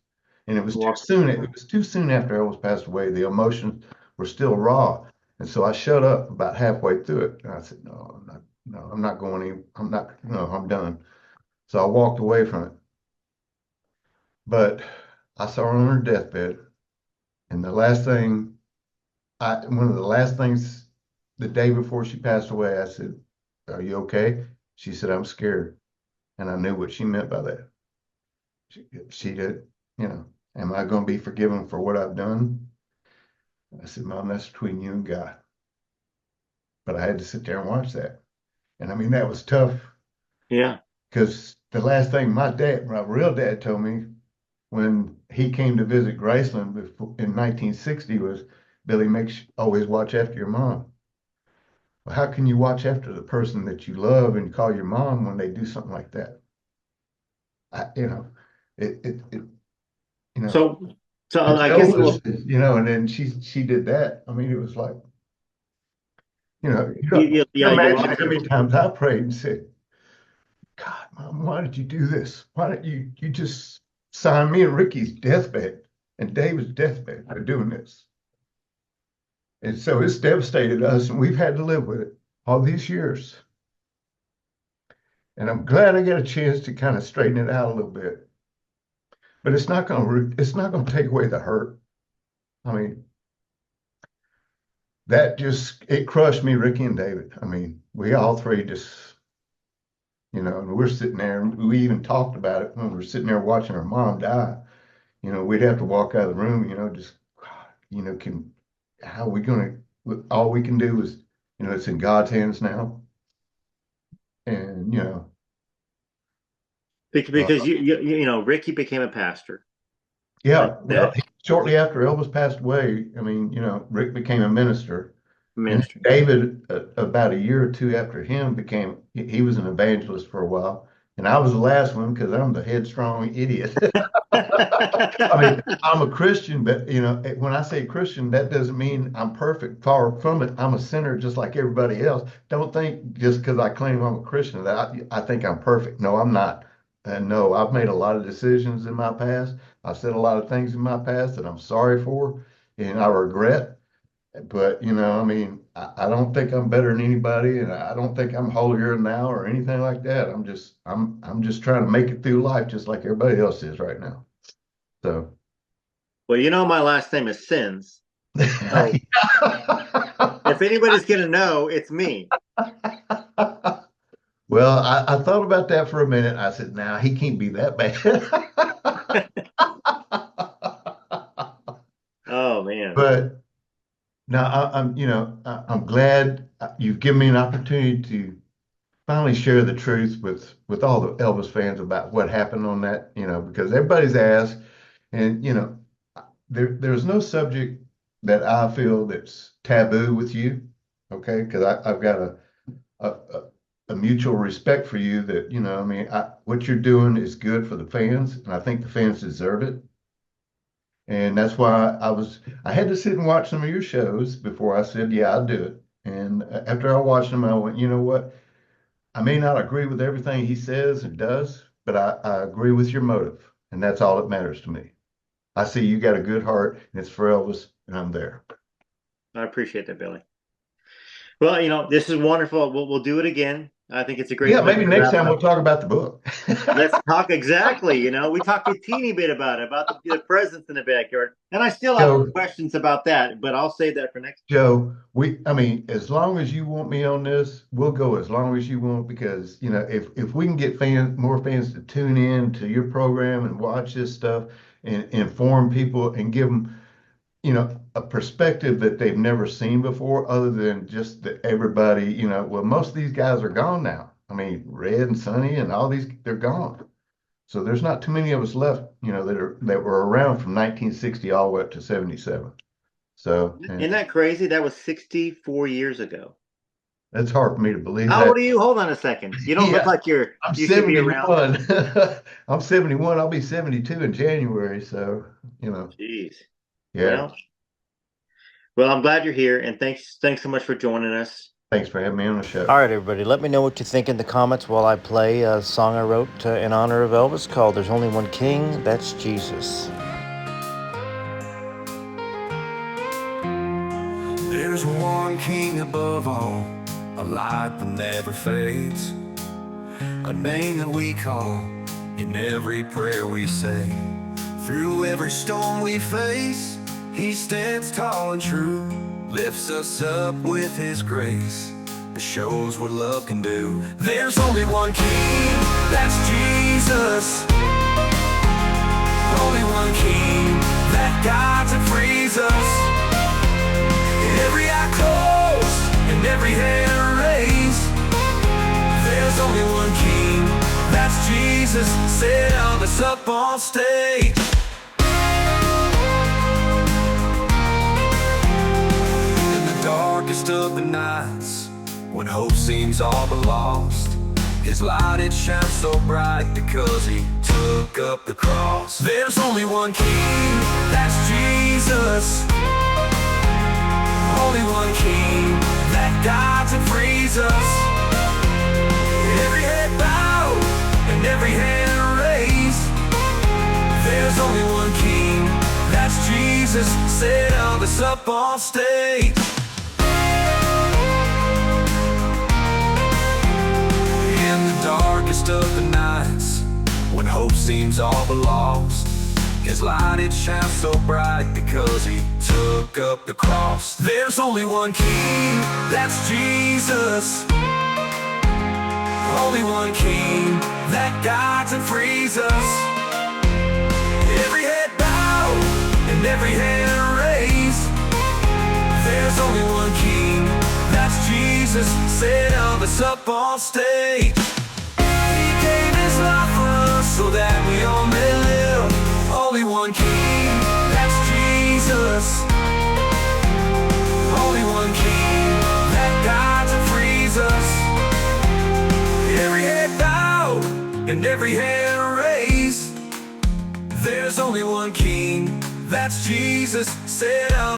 and it was too Walk. soon. It was too soon after Elvis passed away. The emotions were still raw, and so I shut up about halfway through it. And I said, "No, I'm not. No, I'm not going. I'm not. No, I'm done." So I walked away from it. But I saw her on her deathbed, and one of the last things the day before she passed away, I said, "Are you okay?" She said, "I'm scared." And I knew what she meant by that. She did, "Am I going to be forgiven for what I've done?" I said, "Mom, that's between you and God." But I had to sit there and watch that. And I mean, that was tough Yeah. because the last thing my real dad told me when he came to visit Graceland in 1960 was, "Billy, always watch after your mom." Well, how can you watch after the person that you love and call your mom when they do something like that? I, you know, it you know, So, so it's I guess Elvis, and then she did that. I mean, it was like, you you imagine lost how her. many times I prayed and said, "God, Mom, why did you do this? Why did you just sign me and Ricky's deathbed and David's deathbed for doing this?" And so it's devastated us, and we've had to live with it all these years. And I'm glad I got a chance to kind of straighten it out a little bit. But it's not gonna take away the hurt. I mean, it crushed me, Ricky and David. I mean, we all three just, and we're sitting there, and we even talked about it when we were sitting there watching our mom die. we'd have to walk out of the room, just, how are we going to, all we can do is, it's in God's hands now. And, Because Ricky became a pastor. yeah, well, That shortly after Elvis passed away, Rick became a minister. And ministry. David, about a year or two after him, he was an evangelist for a while. And I was the last one because I'm the headstrong idiot. I mean, I'm a Christian, but when I say Christian, that doesn't mean I'm perfect. Far from it. I'm a sinner just like everybody else. Don't think just because I claim I'm a Christian that I think I'm perfect. No, I'm not. And no, I've made a lot of decisions in my past. I've said a lot of things in my past that I'm sorry for and I regret. But I don't think I'm better than anybody, and I don't think I'm holier than thou or anything like that. I'm just trying to make it through life just like everybody else is right now. So Well, my last name is Sins. So if anybody's gonna know, it's me. Well, I thought about that for a minute. I said, "Nah, he can't be that bad." Oh man. But now I'm glad you've given me an opportunity to finally share the truth with all the Elvis fans about what happened on that, because everybody's asked, and there's no subject that I feel that's taboo with you, okay? Because I've got a, a mutual respect for you that, what you're doing is good for the fans, and I think the fans deserve it. And that's why I had to sit and watch some of your shows before I said, yeah, I'll do it. And after I watched them, I went, you know what? I may not agree with everything he says and does, but I agree with your motive. And that's all that matters to me. I see you got a good heart and it's for Elvis, and I'm there. I appreciate that, Billy. Well, this is wonderful. We'll do it again. I think it's a great. Yeah, maybe next time we'll talk about the book. Let's talk exactly. We talked a teeny bit about the presents in the backyard, and I still have questions about that, but I'll save that for next time. Joe, as long as you want me on this, we'll go as long as you want, because if we can get more fans to tune in to your program and watch this stuff and inform people and give them a perspective that they've never seen before, other than just that everybody, well, most of these guys are gone now. Red and Sonny and all these, they're gone. So there's not too many of us left, that were around from 1960 all the way up to 77. So isn't that crazy? That was 64 years ago. That's hard for me to believe. How old are you? Hold on a second. You don't look like you 71. I'm 71. I'll be 72 in January. So, Jeez. Yeah. Well, I'm glad you're here, and thanks so much for joining us. Thanks for having me on the show. All right, everybody, let me know what you think in the comments while I play a song I wrote in honor of Elvis called "There's Only One King, That's Jesus." There's one king above all, a light that never fades, a name that we call in every prayer we say. Through every storm we face, he stands tall and true, lifts us up with his grace, shows what love can do. There's only one king, that's Jesus. Only one king that guides and frees us. Every eye closed and every hand raised. There's only one king, that's Jesus. Set Elvis up on stage. Darkest of the nights, when hope seems all but lost, his light, it shines so bright because he took up the cross. There's only one king, that's Jesus. Only one king that guides and frees us. Every head bowed and every hand raised. There's only one king, that's Jesus. Set Elvis up on stage. Darkest of the nights, when hope seems all but lost, his light, it shines so bright because he took up the cross. There's only one king, that's Jesus. Only one king that guides and frees us. Every head bowed Jesus, said Elvis up on stage. He gave his life for us so that we all may live. Only one King, that's Jesus. Only one King that guides and frees us. Every head bowed and every hand raised. There's only one King, that's Jesus, said Elvis.